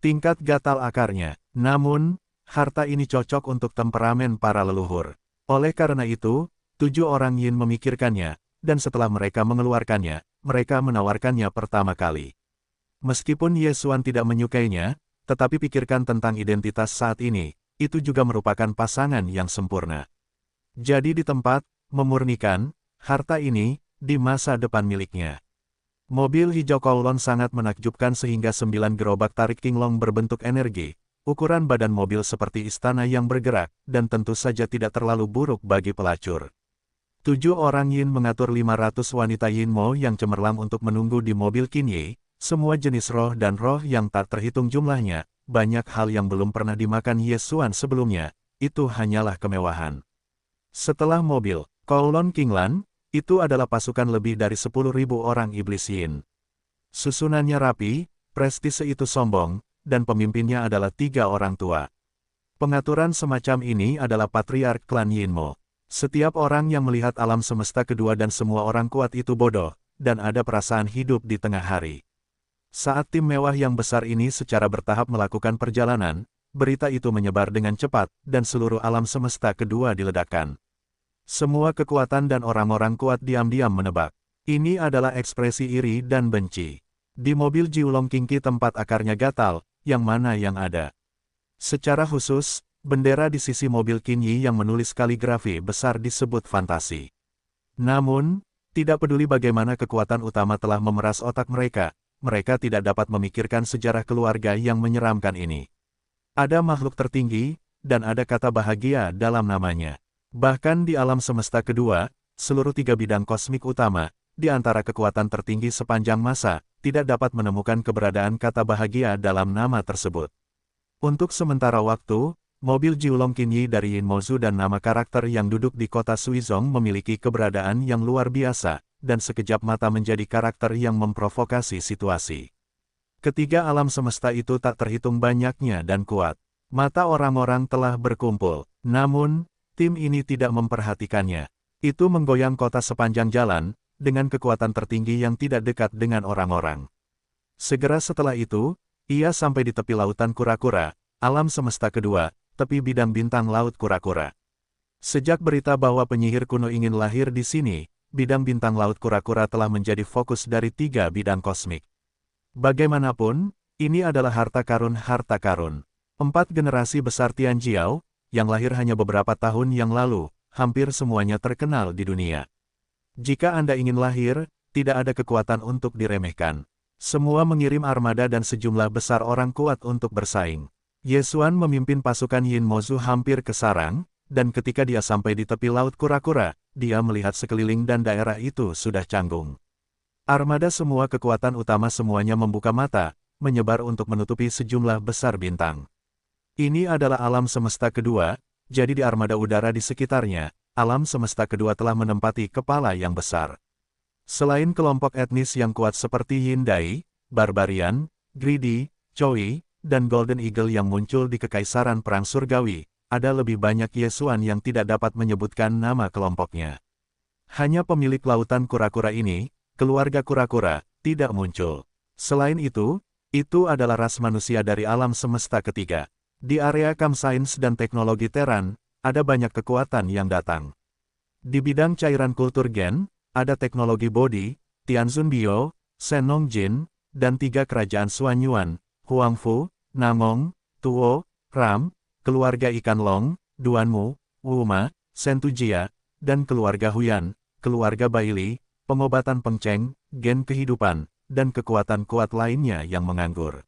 Tingkat gatal akarnya, namun, harta ini cocok untuk temperamen para leluhur. Oleh karena itu, 7 orang Yin memikirkannya, dan setelah mereka mengeluarkannya, mereka menawarkannya pertama kali. Meskipun Ye Xuan tidak menyukainya, tetapi pikirkan tentang identitas saat ini, itu juga merupakan pasangan yang sempurna. Jadi di tempat, memurnikan, harta ini, di masa depan miliknya. Mobil hijau Kowloon sangat menakjubkan sehingga 9 gerobak tarik Kinglong berbentuk energi, ukuran badan mobil seperti istana yang bergerak, dan tentu saja tidak terlalu buruk bagi pelacur. 7 orang Yin mengatur 500 wanita Yinmo yang cemerlang untuk menunggu di mobil Qinye, semua jenis roh dan roh yang tak terhitung jumlahnya, banyak hal yang belum pernah dimakan Ye Xuan sebelumnya, itu hanyalah kemewahan. Setelah mobil, Kowloon Kinglan, itu adalah pasukan lebih dari 10.000 orang iblis Yin. Susunannya rapi, prestise itu sombong, dan pemimpinnya adalah 3 orang tua. Pengaturan semacam ini adalah patriark klan Yinmo. Setiap orang yang melihat alam semesta kedua dan semua orang kuat itu bodoh, dan ada perasaan hidup di tengah hari. Saat tim mewah yang besar ini secara bertahap melakukan perjalanan, berita itu menyebar dengan cepat, dan seluruh alam semesta kedua diledakkan. Semua kekuatan dan orang-orang kuat diam-diam menebak. Ini adalah ekspresi iri dan benci. Di mobil Jiulong Kingki tempat akarnya gatal, yang mana yang ada. Secara khusus, bendera di sisi mobil Qinyi yang menulis kaligrafi besar disebut fantasi. Namun, tidak peduli bagaimana kekuatan utama telah memeras otak mereka, mereka tidak dapat memikirkan sejarah keluarga yang menyeramkan ini. Ada makhluk tertinggi, dan ada kata bahagia dalam namanya. Bahkan di alam semesta kedua, seluruh 3 bidang kosmik utama, di antara kekuatan tertinggi sepanjang masa, tidak dapat menemukan keberadaan kata bahagia dalam nama tersebut. Untuk sementara waktu, mobil Jiulong Qinyi dari Yin Mozu dan nama karakter yang duduk di kota Suizong memiliki keberadaan yang luar biasa, dan sekejap mata menjadi karakter yang memprovokasi situasi. Ketiga alam semesta itu tak terhitung banyaknya dan kuat. Mata orang-orang telah berkumpul, namun, tim ini tidak memperhatikannya. Itu menggoyang kota sepanjang jalan, dengan kekuatan tertinggi yang tidak dekat dengan orang-orang. Segera setelah itu, ia sampai di tepi lautan kura-kura, alam semesta kedua, tepi bidang bintang laut kura-kura. Sejak berita bahwa penyihir kuno ingin lahir di sini, bidang bintang laut kura-kura telah menjadi fokus dari 3 bidang kosmik. Bagaimanapun, ini adalah harta karun. 4 generasi besar Tianjiao, yang lahir hanya beberapa tahun yang lalu, hampir semuanya terkenal di dunia. Jika Anda ingin lahir, tidak ada kekuatan untuk diremehkan. Semua mengirim armada dan sejumlah besar orang kuat untuk bersaing. Ye Xuan memimpin pasukan Yin Mozu hampir ke sarang, dan ketika dia sampai di tepi laut kura-kura, dia melihat sekeliling dan daerah itu sudah canggung. Armada semua kekuatan utama semuanya membuka mata, menyebar untuk menutupi sejumlah besar bintang. Ini adalah alam semesta kedua, jadi di armada udara di sekitarnya, alam semesta kedua telah menempati kepala yang besar. Selain kelompok etnis yang kuat seperti Yindai, Barbarian, Greedy, Choi, dan Golden Eagle yang muncul di Kekaisaran Perang Surgawi, ada lebih banyak Ye Xuan yang tidak dapat menyebutkan nama kelompoknya. Hanya pemilik lautan kura-kura ini, keluarga kura-kura, tidak muncul. Selain itu adalah ras manusia dari alam semesta ketiga. Di area Kam Sains dan Teknologi Teran, ada banyak kekuatan yang datang. Di bidang cairan kultur gen, ada teknologi bodi, Tianzun Bio, Shenong Jin, dan 3 kerajaan Suanyuan, Huangfu, Nangong, Tuo, Ram, keluarga Ikan Long, Duanmu, Wuma, Sentujia, dan keluarga Huyan, keluarga Baili, pengobatan pengceng, gen kehidupan, dan kekuatan kuat lainnya yang menganggur.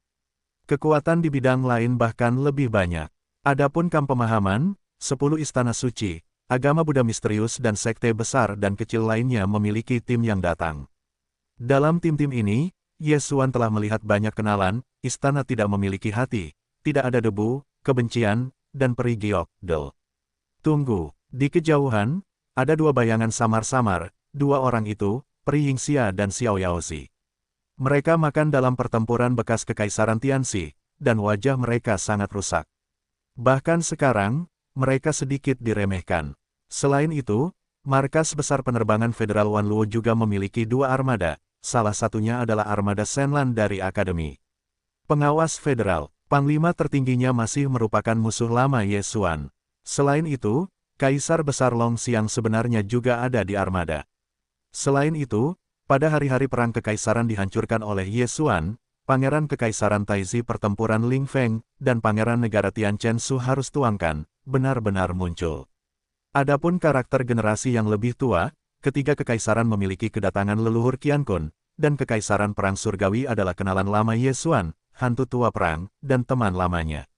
Kekuatan di bidang lain bahkan lebih banyak. Adapun Kam Pemahaman, 10 istana suci, agama Buddha misterius dan sekte besar dan kecil lainnya memiliki tim yang datang. Dalam tim-tim ini, Ye Xuan telah melihat banyak kenalan, istana tidak memiliki hati, tidak ada debu, kebencian, dan peri giok, del. Tunggu, di kejauhan, ada 2 bayangan samar-samar, 2 orang itu, Peri Yingxia dan Xiao Yaozi. Mereka makan dalam pertempuran bekas Kekaisaran Tianxi, dan wajah mereka sangat rusak. Bahkan sekarang, mereka sedikit diremehkan. Selain itu, markas besar penerbangan Federal Wanluo juga memiliki 2 armada, salah satunya adalah armada Shenlan dari Akademi Pengawas Federal. Panglima tertingginya masih merupakan musuh lama Ye Xuan. Selain itu, Kaisar Besar Long Xiang sebenarnya juga ada di armada. Selain itu, pada hari-hari perang kekaisaran dihancurkan oleh Ye Xuan, Pangeran Kekaisaran Taizi pertempuran Ling Feng, dan Pangeran Negara Tian Chen Su harus tuangkan, benar-benar muncul. Adapun karakter generasi yang lebih tua, ketiga kekaisaran memiliki kedatangan leluhur Qiankun, dan Kekaisaran Perang Surgawi adalah kenalan lama Ye Xuan, hantu tua perang, dan teman lamanya.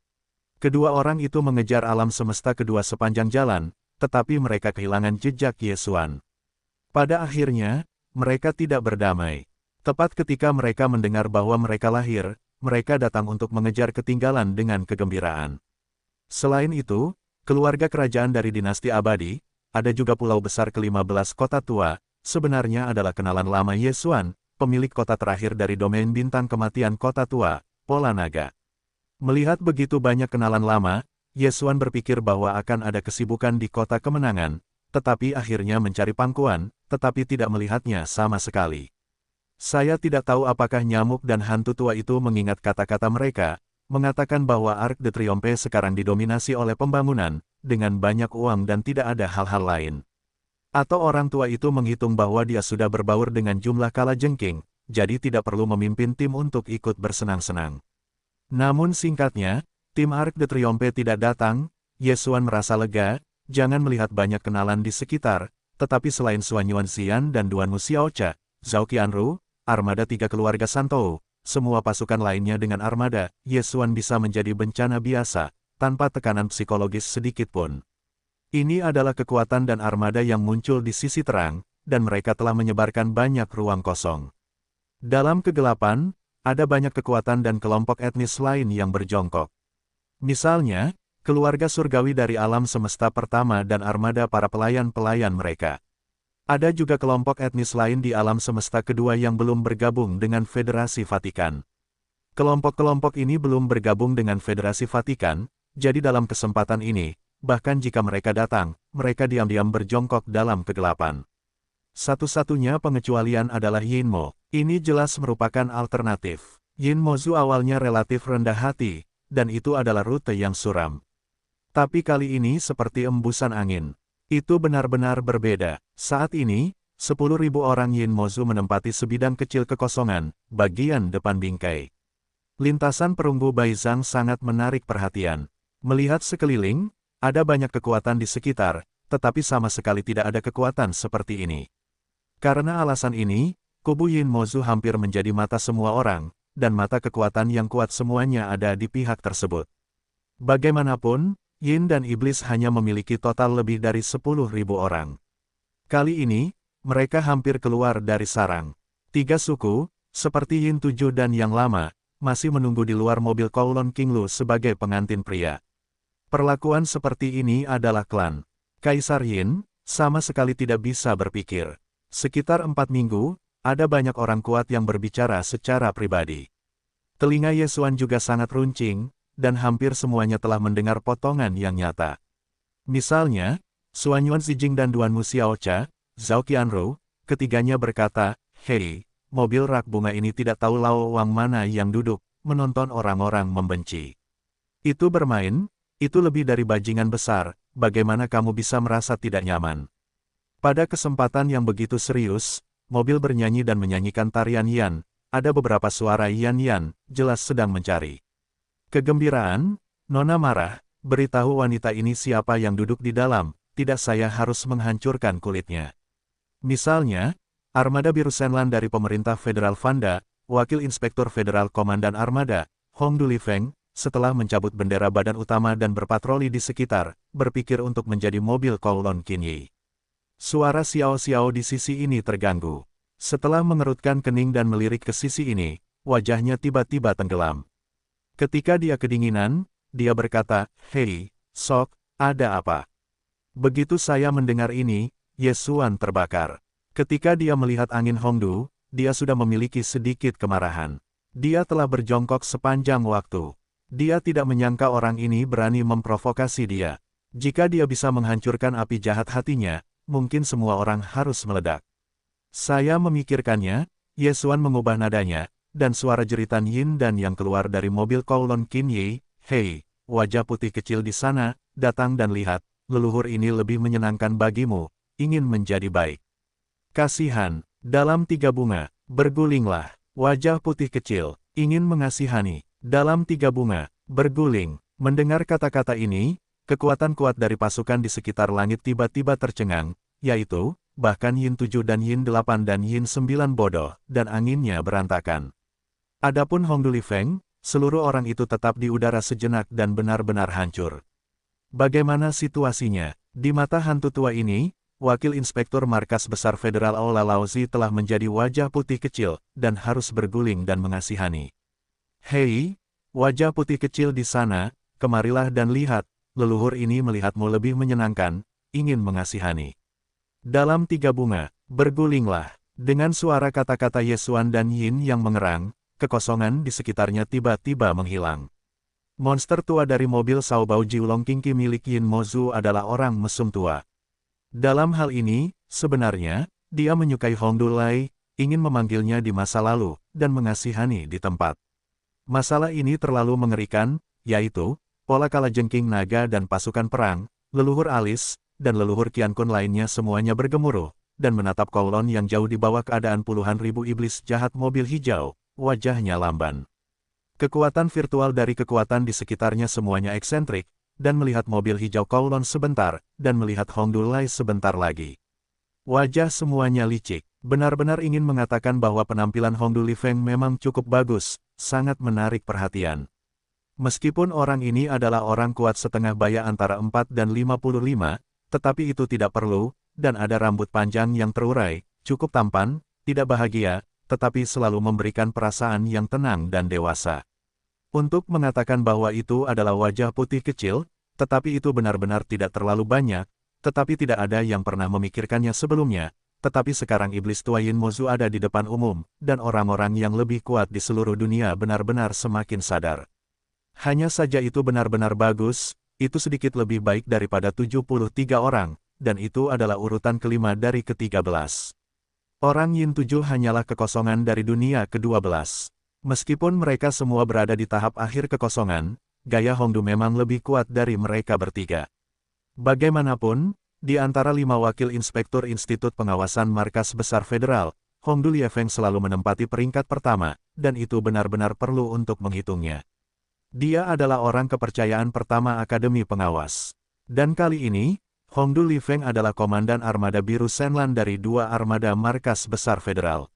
Kedua orang itu mengejar alam semesta kedua sepanjang jalan, tetapi mereka kehilangan jejak Ye Xuan. Pada akhirnya, mereka tidak berdamai. Tepat ketika mereka mendengar bahwa mereka lahir, mereka datang untuk mengejar ketinggalan dengan kegembiraan. Selain itu, keluarga kerajaan dari dinasti abadi, ada juga pulau besar ke-15 kota tua, sebenarnya adalah kenalan lama Ye Xuan, pemilik kota terakhir dari domain bintang kematian kota tua, Pola Naga. Melihat begitu banyak kenalan lama, Ye Xuan berpikir bahwa akan ada kesibukan di kota kemenangan, tetapi akhirnya mencari pangkuan, tetapi tidak melihatnya sama sekali. Saya tidak tahu apakah nyamuk dan hantu tua itu mengingat kata-kata mereka, mengatakan bahwa Arc de Triomphe sekarang didominasi oleh pembangunan, dengan banyak uang dan tidak ada hal-hal lain. Atau orang tua itu menghitung bahwa dia sudah berbaur dengan jumlah kalajengking, jadi tidak perlu memimpin tim untuk ikut bersenang-senang. Namun singkatnya, tim Arc de Triomphe tidak datang. Ye Xuan merasa lega, jangan melihat banyak kenalan di sekitar, tetapi selain Suanyuan Xian dan Duanmu Xiaocha, Zhao Qianru, armada 3 keluarga Santou, semua pasukan lainnya dengan armada, Ye Xuan bisa menjadi bencana biasa, tanpa tekanan psikologis sedikit pun. Ini adalah kekuatan dan armada yang muncul di sisi terang, dan mereka telah menyebarkan banyak ruang kosong. Dalam kegelapan, ada banyak kekuatan dan kelompok etnis lain yang berjongkok. Misalnya, keluarga surgawi dari alam semesta pertama dan armada para pelayan-pelayan mereka. Ada juga kelompok etnis lain di alam semesta kedua yang belum bergabung dengan Federasi Vatikan. Kelompok-kelompok ini belum bergabung dengan Federasi Vatikan, jadi dalam kesempatan ini, bahkan jika mereka datang, mereka diam-diam berjongkok dalam kegelapan. Satu-satunya pengecualian adalah Yinmo. Ini jelas merupakan alternatif. Yinmozu awalnya relatif rendah hati, dan itu adalah rute yang suram. Tapi kali ini seperti embusan angin. Itu benar-benar berbeda. Saat ini, 10.000 orang Yinmozu menempati sebidang kecil kekosongan, bagian depan bingkai. Lintasan perunggu Baizhang sangat menarik perhatian. Melihat sekeliling, ada banyak kekuatan di sekitar, tetapi sama sekali tidak ada kekuatan seperti ini. Karena alasan ini, kubu Yinmozu hampir menjadi mata semua orang, dan mata kekuatan yang kuat semuanya ada di pihak tersebut. Bagaimanapun, Yin dan Iblis hanya memiliki total lebih dari 10.000 orang. Kali ini, mereka hampir keluar dari sarang. 3 suku, seperti Yin 7 dan yang lama, masih menunggu di luar mobil Kowloon King Lu sebagai pengantin pria. Perlakuan seperti ini adalah klan. Kaisar Yin, sama sekali tidak bisa berpikir. Sekitar 4 minggu, ada banyak orang kuat yang berbicara secara pribadi. Telinga Ye Xuan juga sangat runcing, dan hampir semuanya telah mendengar potongan yang nyata. Misalnya, Xuan Yuan Zijing dan Duanmu Xiaocha, Zhao Qianru, ketiganya berkata, "Hei, mobil rak bunga ini tidak tahu Lao Wang mana yang duduk, menonton orang-orang membenci. Itu bermain, itu lebih dari bajingan besar, bagaimana kamu bisa merasa tidak nyaman?" Pada kesempatan yang begitu serius, mobil bernyanyi dan menyanyikan tarian Yan, ada beberapa suara Yan-Yan, jelas sedang mencari kegembiraan. Nona marah, beritahu wanita ini siapa yang duduk di dalam, tidak saya harus menghancurkan kulitnya. Misalnya, armada biru Shenlan dari pemerintah federal Vanda, wakil inspektur federal komandan armada, Hong Dulifeng, setelah mencabut bendera badan utama dan berpatroli di sekitar, berpikir untuk menjadi mobil Kowloon Kinyi. Suara Xiao-Xiao di sisi ini terganggu. Setelah mengerutkan kening dan melirik ke sisi ini, wajahnya tiba-tiba tenggelam. Ketika dia kedinginan, dia berkata, "Hei, Sok, ada apa?" Begitu saya mendengar ini, Ye Xuan terbakar. Ketika dia melihat angin Hongdu, dia sudah memiliki sedikit kemarahan. Dia telah berjongkok sepanjang waktu. Dia tidak menyangka orang ini berani memprovokasi dia. Jika dia bisa menghancurkan api jahat hatinya, mungkin semua orang harus meledak. Saya memikirkannya, Ye Xuan mengubah nadanya, dan suara jeritan Yin dan yang keluar dari mobil Kowloon Kinyi, "Hei, wajah putih kecil di sana, datang dan lihat, leluhur ini lebih menyenangkan bagimu, ingin menjadi baik." Kasihan, dalam 3 bunga, bergulinglah, wajah putih kecil, ingin mengasihani, dalam 3 bunga, berguling. Mendengar kata-kata ini, kekuatan kuat dari pasukan di sekitar langit tiba-tiba tercengang, yaitu, bahkan Yin 7 dan Yin 8 dan Yin 9 bodoh, dan anginnya berantakan. Adapun Hong Dulifeng, seluruh orang itu tetap di udara sejenak dan benar-benar hancur. Bagaimana situasinya? Di mata hantu tua ini, wakil inspektur markas besar federal Aula Laozi telah menjadi wajah putih kecil, dan harus berguling dan mengasihani. "Hei, wajah putih kecil di sana, kemarilah dan lihat, leluhur ini melihatmu lebih menyenangkan, ingin mengasihani." Dalam 3 bunga, bergulinglah. Dengan suara kata-kata Ye Xuan dan Yin yang mengerang, kekosongan di sekitarnya tiba-tiba menghilang. Monster tua dari mobil Sao Bao Jiulong Kingki milik Yin Mozu adalah orang mesum tua. Dalam hal ini, sebenarnya, dia menyukai Hong Dulai, ingin memanggilnya di masa lalu, dan mengasihani di tempat. Masalah ini terlalu mengerikan, yaitu, pola kalajengking naga dan pasukan perang, leluhur alis, dan leluhur Qian Kun lainnya semuanya bergemuruh, dan menatap Kowloon yang jauh di bawah keadaan puluhan ribu iblis jahat mobil hijau, wajahnya lamban. Kekuatan virtual dari kekuatan di sekitarnya semuanya eksentrik, dan melihat mobil hijau Kowloon sebentar, dan melihat Hong Dulai sebentar lagi. Wajah semuanya licik. Benar-benar ingin mengatakan bahwa penampilan Hongdu Lifeng memang cukup bagus, sangat menarik perhatian. Meskipun orang ini adalah orang kuat setengah baya antara 4 dan 55, tetapi itu tidak perlu, dan ada rambut panjang yang terurai, cukup tampan, tidak bahagia, tetapi selalu memberikan perasaan yang tenang dan dewasa. Untuk mengatakan bahwa itu adalah wajah putih kecil, tetapi itu benar-benar tidak terlalu banyak, tetapi tidak ada yang pernah memikirkannya sebelumnya, tetapi sekarang iblis tua Yin Mozu ada di depan umum, dan orang-orang yang lebih kuat di seluruh dunia benar-benar semakin sadar. Hanya saja itu benar-benar bagus, itu sedikit lebih baik daripada 73 orang, dan itu adalah urutan kelima dari ke-13. Orang Yin 7 hanyalah kekosongan dari dunia ke-12. Meskipun mereka semua berada di tahap akhir kekosongan, gaya Hongdu memang lebih kuat dari mereka bertiga. Bagaimanapun, di antara 5 wakil inspektur Institut Pengawasan Markas Besar Federal, Hongdu Liefeng selalu menempati peringkat pertama, dan itu benar-benar perlu untuk menghitungnya. Dia adalah orang kepercayaan pertama Akademi Pengawas. Dan kali ini, Hongdu Liefeng adalah komandan armada biru Shenlan dari 2 armada Markas Besar Federal.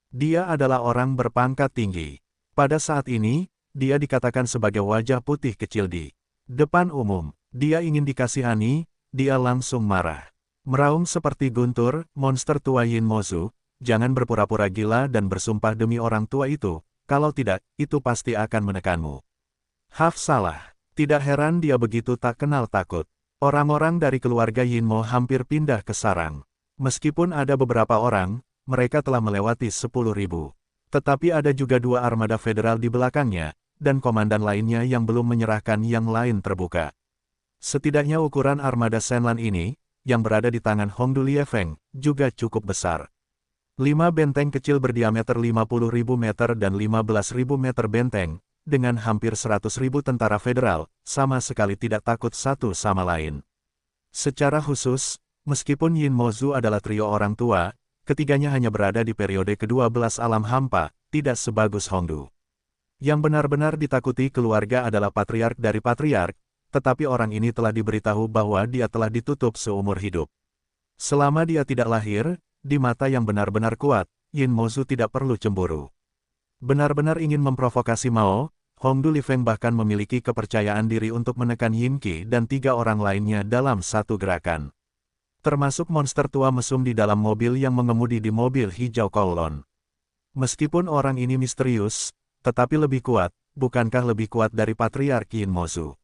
Dia adalah orang berpangkat tinggi. Pada saat ini, dia dikatakan sebagai wajah putih kecil di depan umum. Dia ingin dikasihani, dia langsung marah. Meraung seperti guntur, monster tua Yin Mozu, jangan berpura-pura gila dan bersumpah demi orang tua itu, kalau tidak, itu pasti akan menekanmu. Haf salah. Tidak heran dia begitu tak kenal takut. Orang-orang dari keluarga Yin Mo hampir pindah ke sarang. Meskipun ada beberapa orang, mereka telah melewati 10.000. Tetapi ada juga 2 armada federal di belakangnya, dan komandan lainnya yang belum menyerahkan yang lain terbuka. Setidaknya ukuran armada Shenlan ini, yang berada di tangan Hongdu Liefeng, juga cukup besar. 5 benteng kecil berdiameter 50.000 meter dan 15.000 meter benteng, dengan hampir 100.000 tentara federal, sama sekali tidak takut satu sama lain. Secara khusus, meskipun Yin Mozu adalah trio orang tua, ketiganya hanya berada di periode ke-12 alam hampa, tidak sebagus Hongdu. Yang benar-benar ditakuti keluarga adalah patriark dari patriark, tetapi orang ini telah diberitahu bahwa dia telah ditutup seumur hidup. Selama dia tidak lahir, di mata yang benar-benar kuat, Yin Mozu tidak perlu cemburu. Benar-benar ingin memprovokasi Mao, Hongdu Liefeng bahkan memiliki kepercayaan diri untuk menekan Yin Qi dan 3 orang lainnya dalam satu gerakan. Termasuk monster tua mesum di dalam mobil yang mengemudi di mobil hijau Kowloon. Meskipun orang ini misterius, tetapi lebih kuat, bukankah lebih kuat dari Patriark Yin Mozu?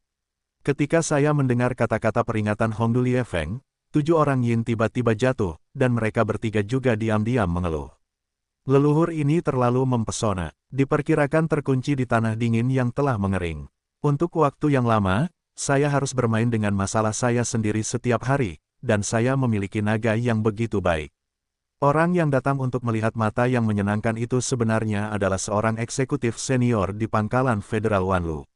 Ketika saya mendengar kata-kata peringatan Hongdu Liefeng, 7 orang Yin tiba-tiba jatuh, dan mereka bertiga juga diam-diam mengeluh. Leluhur ini terlalu mempesona, diperkirakan terkunci di tanah dingin yang telah mengering. Untuk waktu yang lama, saya harus bermain dengan masalah saya sendiri setiap hari, dan saya memiliki naga yang begitu baik. Orang yang datang untuk melihat mata yang menyenangkan itu sebenarnya adalah seorang eksekutif senior di pangkalan Federal Wanlu.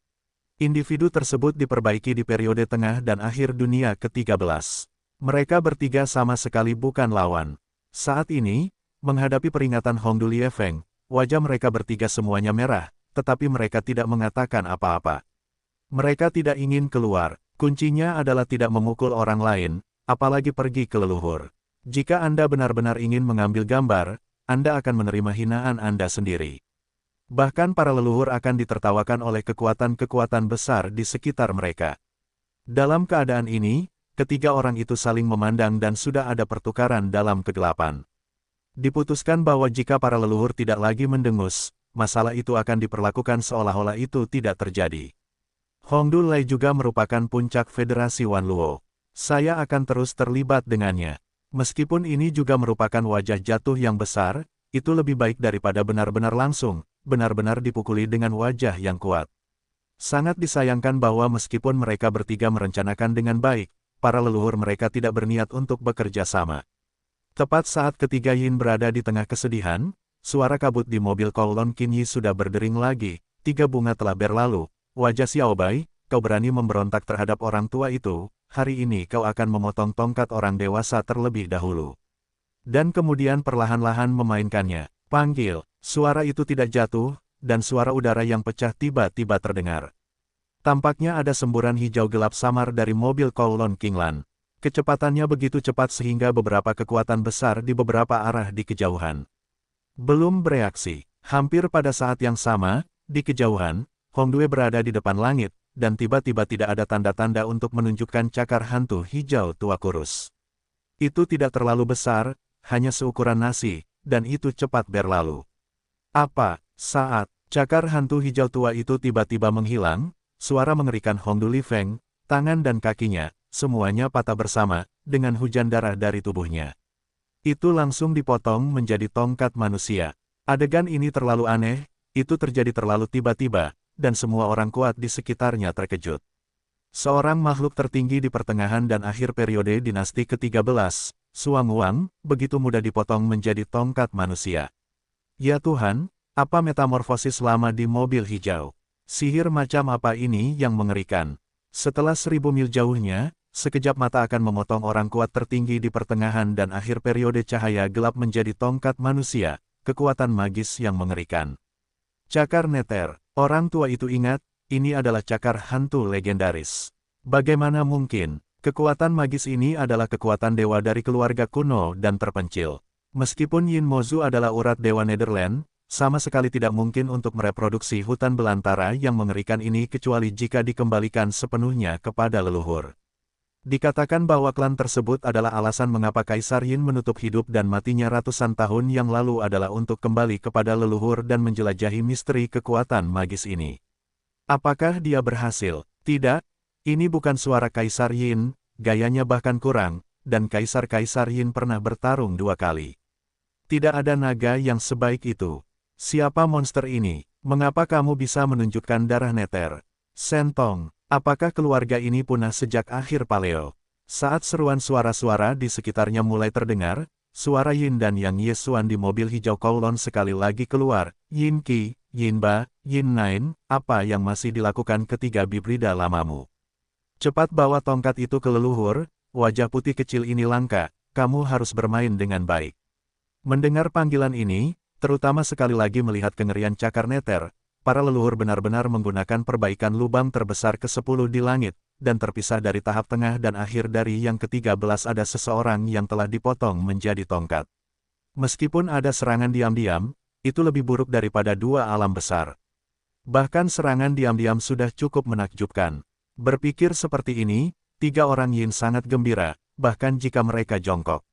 Individu tersebut diperbaiki di periode tengah dan akhir dunia ke-13. Mereka bertiga sama sekali bukan lawan. Saat ini, menghadapi peringatan Hongdu Liefeng, wajah mereka bertiga semuanya merah, tetapi mereka tidak mengatakan apa-apa. Mereka tidak ingin keluar, kuncinya adalah tidak memukul orang lain, apalagi pergi ke leluhur. Jika Anda benar-benar ingin mengambil gambar, Anda akan menerima hinaan Anda sendiri. Bahkan para leluhur akan ditertawakan oleh kekuatan-kekuatan besar di sekitar mereka. Dalam keadaan ini, ketiga orang itu saling memandang dan sudah ada pertukaran dalam kegelapan. Diputuskan bahwa jika para leluhur tidak lagi mendengus, masalah itu akan diperlakukan seolah-olah itu tidak terjadi. Hongdu Lei juga merupakan puncak Federasi Wanluo. Saya akan terus terlibat dengannya. Meskipun ini juga merupakan wajah jatuh yang besar, itu lebih baik daripada benar-benar langsung, benar-benar dipukuli dengan wajah yang kuat. Sangat disayangkan bahwa meskipun mereka bertiga merencanakan dengan baik, para leluhur mereka tidak berniat untuk bekerja sama. Tepat saat ketiga Yin berada di tengah kesedihan, suara kabut di mobil Kowloon Kinyi sudah berdering lagi, 3 bunga telah berlalu, wajah Xiaobai, kau berani memberontak terhadap orang tua itu, hari ini kau akan memotong tongkat orang dewasa terlebih dahulu. Dan kemudian perlahan-lahan memainkannya. Panggil, suara itu tidak jatuh, dan suara udara yang pecah tiba-tiba terdengar. Tampaknya ada semburan hijau gelap samar dari mobil Kowloon Kinglan. Kecepatannya begitu cepat sehingga beberapa kekuatan besar di beberapa arah di kejauhan belum bereaksi. Hampir pada saat yang sama, di kejauhan, Hongdue berada di depan langit, dan tiba-tiba tidak ada tanda-tanda untuk menunjukkan cakar hantu hijau tua kurus. Itu tidak terlalu besar, hanya seukuran nasi, dan itu cepat berlalu. Apa? Saat cakar hantu hijau tua itu tiba-tiba menghilang, suara mengerikan Hongdu Li Feng, tangan dan kakinya, semuanya patah bersama, dengan hujan darah dari tubuhnya. Itu langsung dipotong menjadi tongkat manusia. Adegan ini terlalu aneh, itu terjadi terlalu tiba-tiba, dan semua orang kuat di sekitarnya terkejut. Seorang makhluk tertinggi di pertengahan dan akhir periode dinasti ke-13, Suang Wang, begitu mudah dipotong menjadi tongkat manusia. Ya Tuhan, apa metamorfosis lama di mobil hijau? Sihir macam apa ini yang mengerikan? Setelah 1000 mil jauhnya, sekejap mata akan memotong orang kuat tertinggi di pertengahan dan akhir periode cahaya gelap menjadi tongkat manusia, kekuatan magis yang mengerikan. Cakar Nether, orang tua itu ingat, ini adalah cakar hantu legendaris. Bagaimana mungkin, kekuatan magis ini adalah kekuatan dewa dari keluarga kuno dan terpencil. Meskipun Yin Mozu adalah urat dewa Netherland, sama sekali tidak mungkin untuk mereproduksi hutan belantara yang mengerikan ini kecuali jika dikembalikan sepenuhnya kepada leluhur. Dikatakan bahwa klan tersebut adalah alasan mengapa Kaisar Yin menutup hidup dan matinya ratusan tahun yang lalu adalah untuk kembali kepada leluhur dan menjelajahi misteri kekuatan magis ini. Apakah dia berhasil? Tidak, ini bukan suara Kaisar Yin, gayanya bahkan kurang, dan Kaisar-Kaisar Yin pernah bertarung 2 kali. Tidak ada naga yang sebaik itu. Siapa monster ini? Mengapa kamu bisa menunjukkan darah Nether? Sentong. Apakah keluarga ini punah sejak akhir Paleo? Saat seruan suara-suara di sekitarnya mulai terdengar, suara Yin dan Yang Yesuan di mobil hijau Kowloon sekali lagi keluar. Yin Qi, Yin Ba, Yin Nine, apa yang masih dilakukan ketiga bibrida lamamu? Cepat bawa tongkat itu ke leluhur, wajah putih kecil ini langka, kamu harus bermain dengan baik. Mendengar panggilan ini, terutama sekali lagi melihat kengerian cakar Nether, para leluhur benar-benar menggunakan perbaikan lubang terbesar ke-10 di langit, dan terpisah dari tahap tengah dan akhir dari yang ke-13 ada seseorang yang telah dipotong menjadi tongkat. Meskipun ada serangan diam-diam, itu lebih buruk daripada 2 alam besar. Bahkan serangan diam-diam sudah cukup menakjubkan. Berpikir seperti ini, 3 orang Yin sangat gembira, bahkan jika mereka jongkok.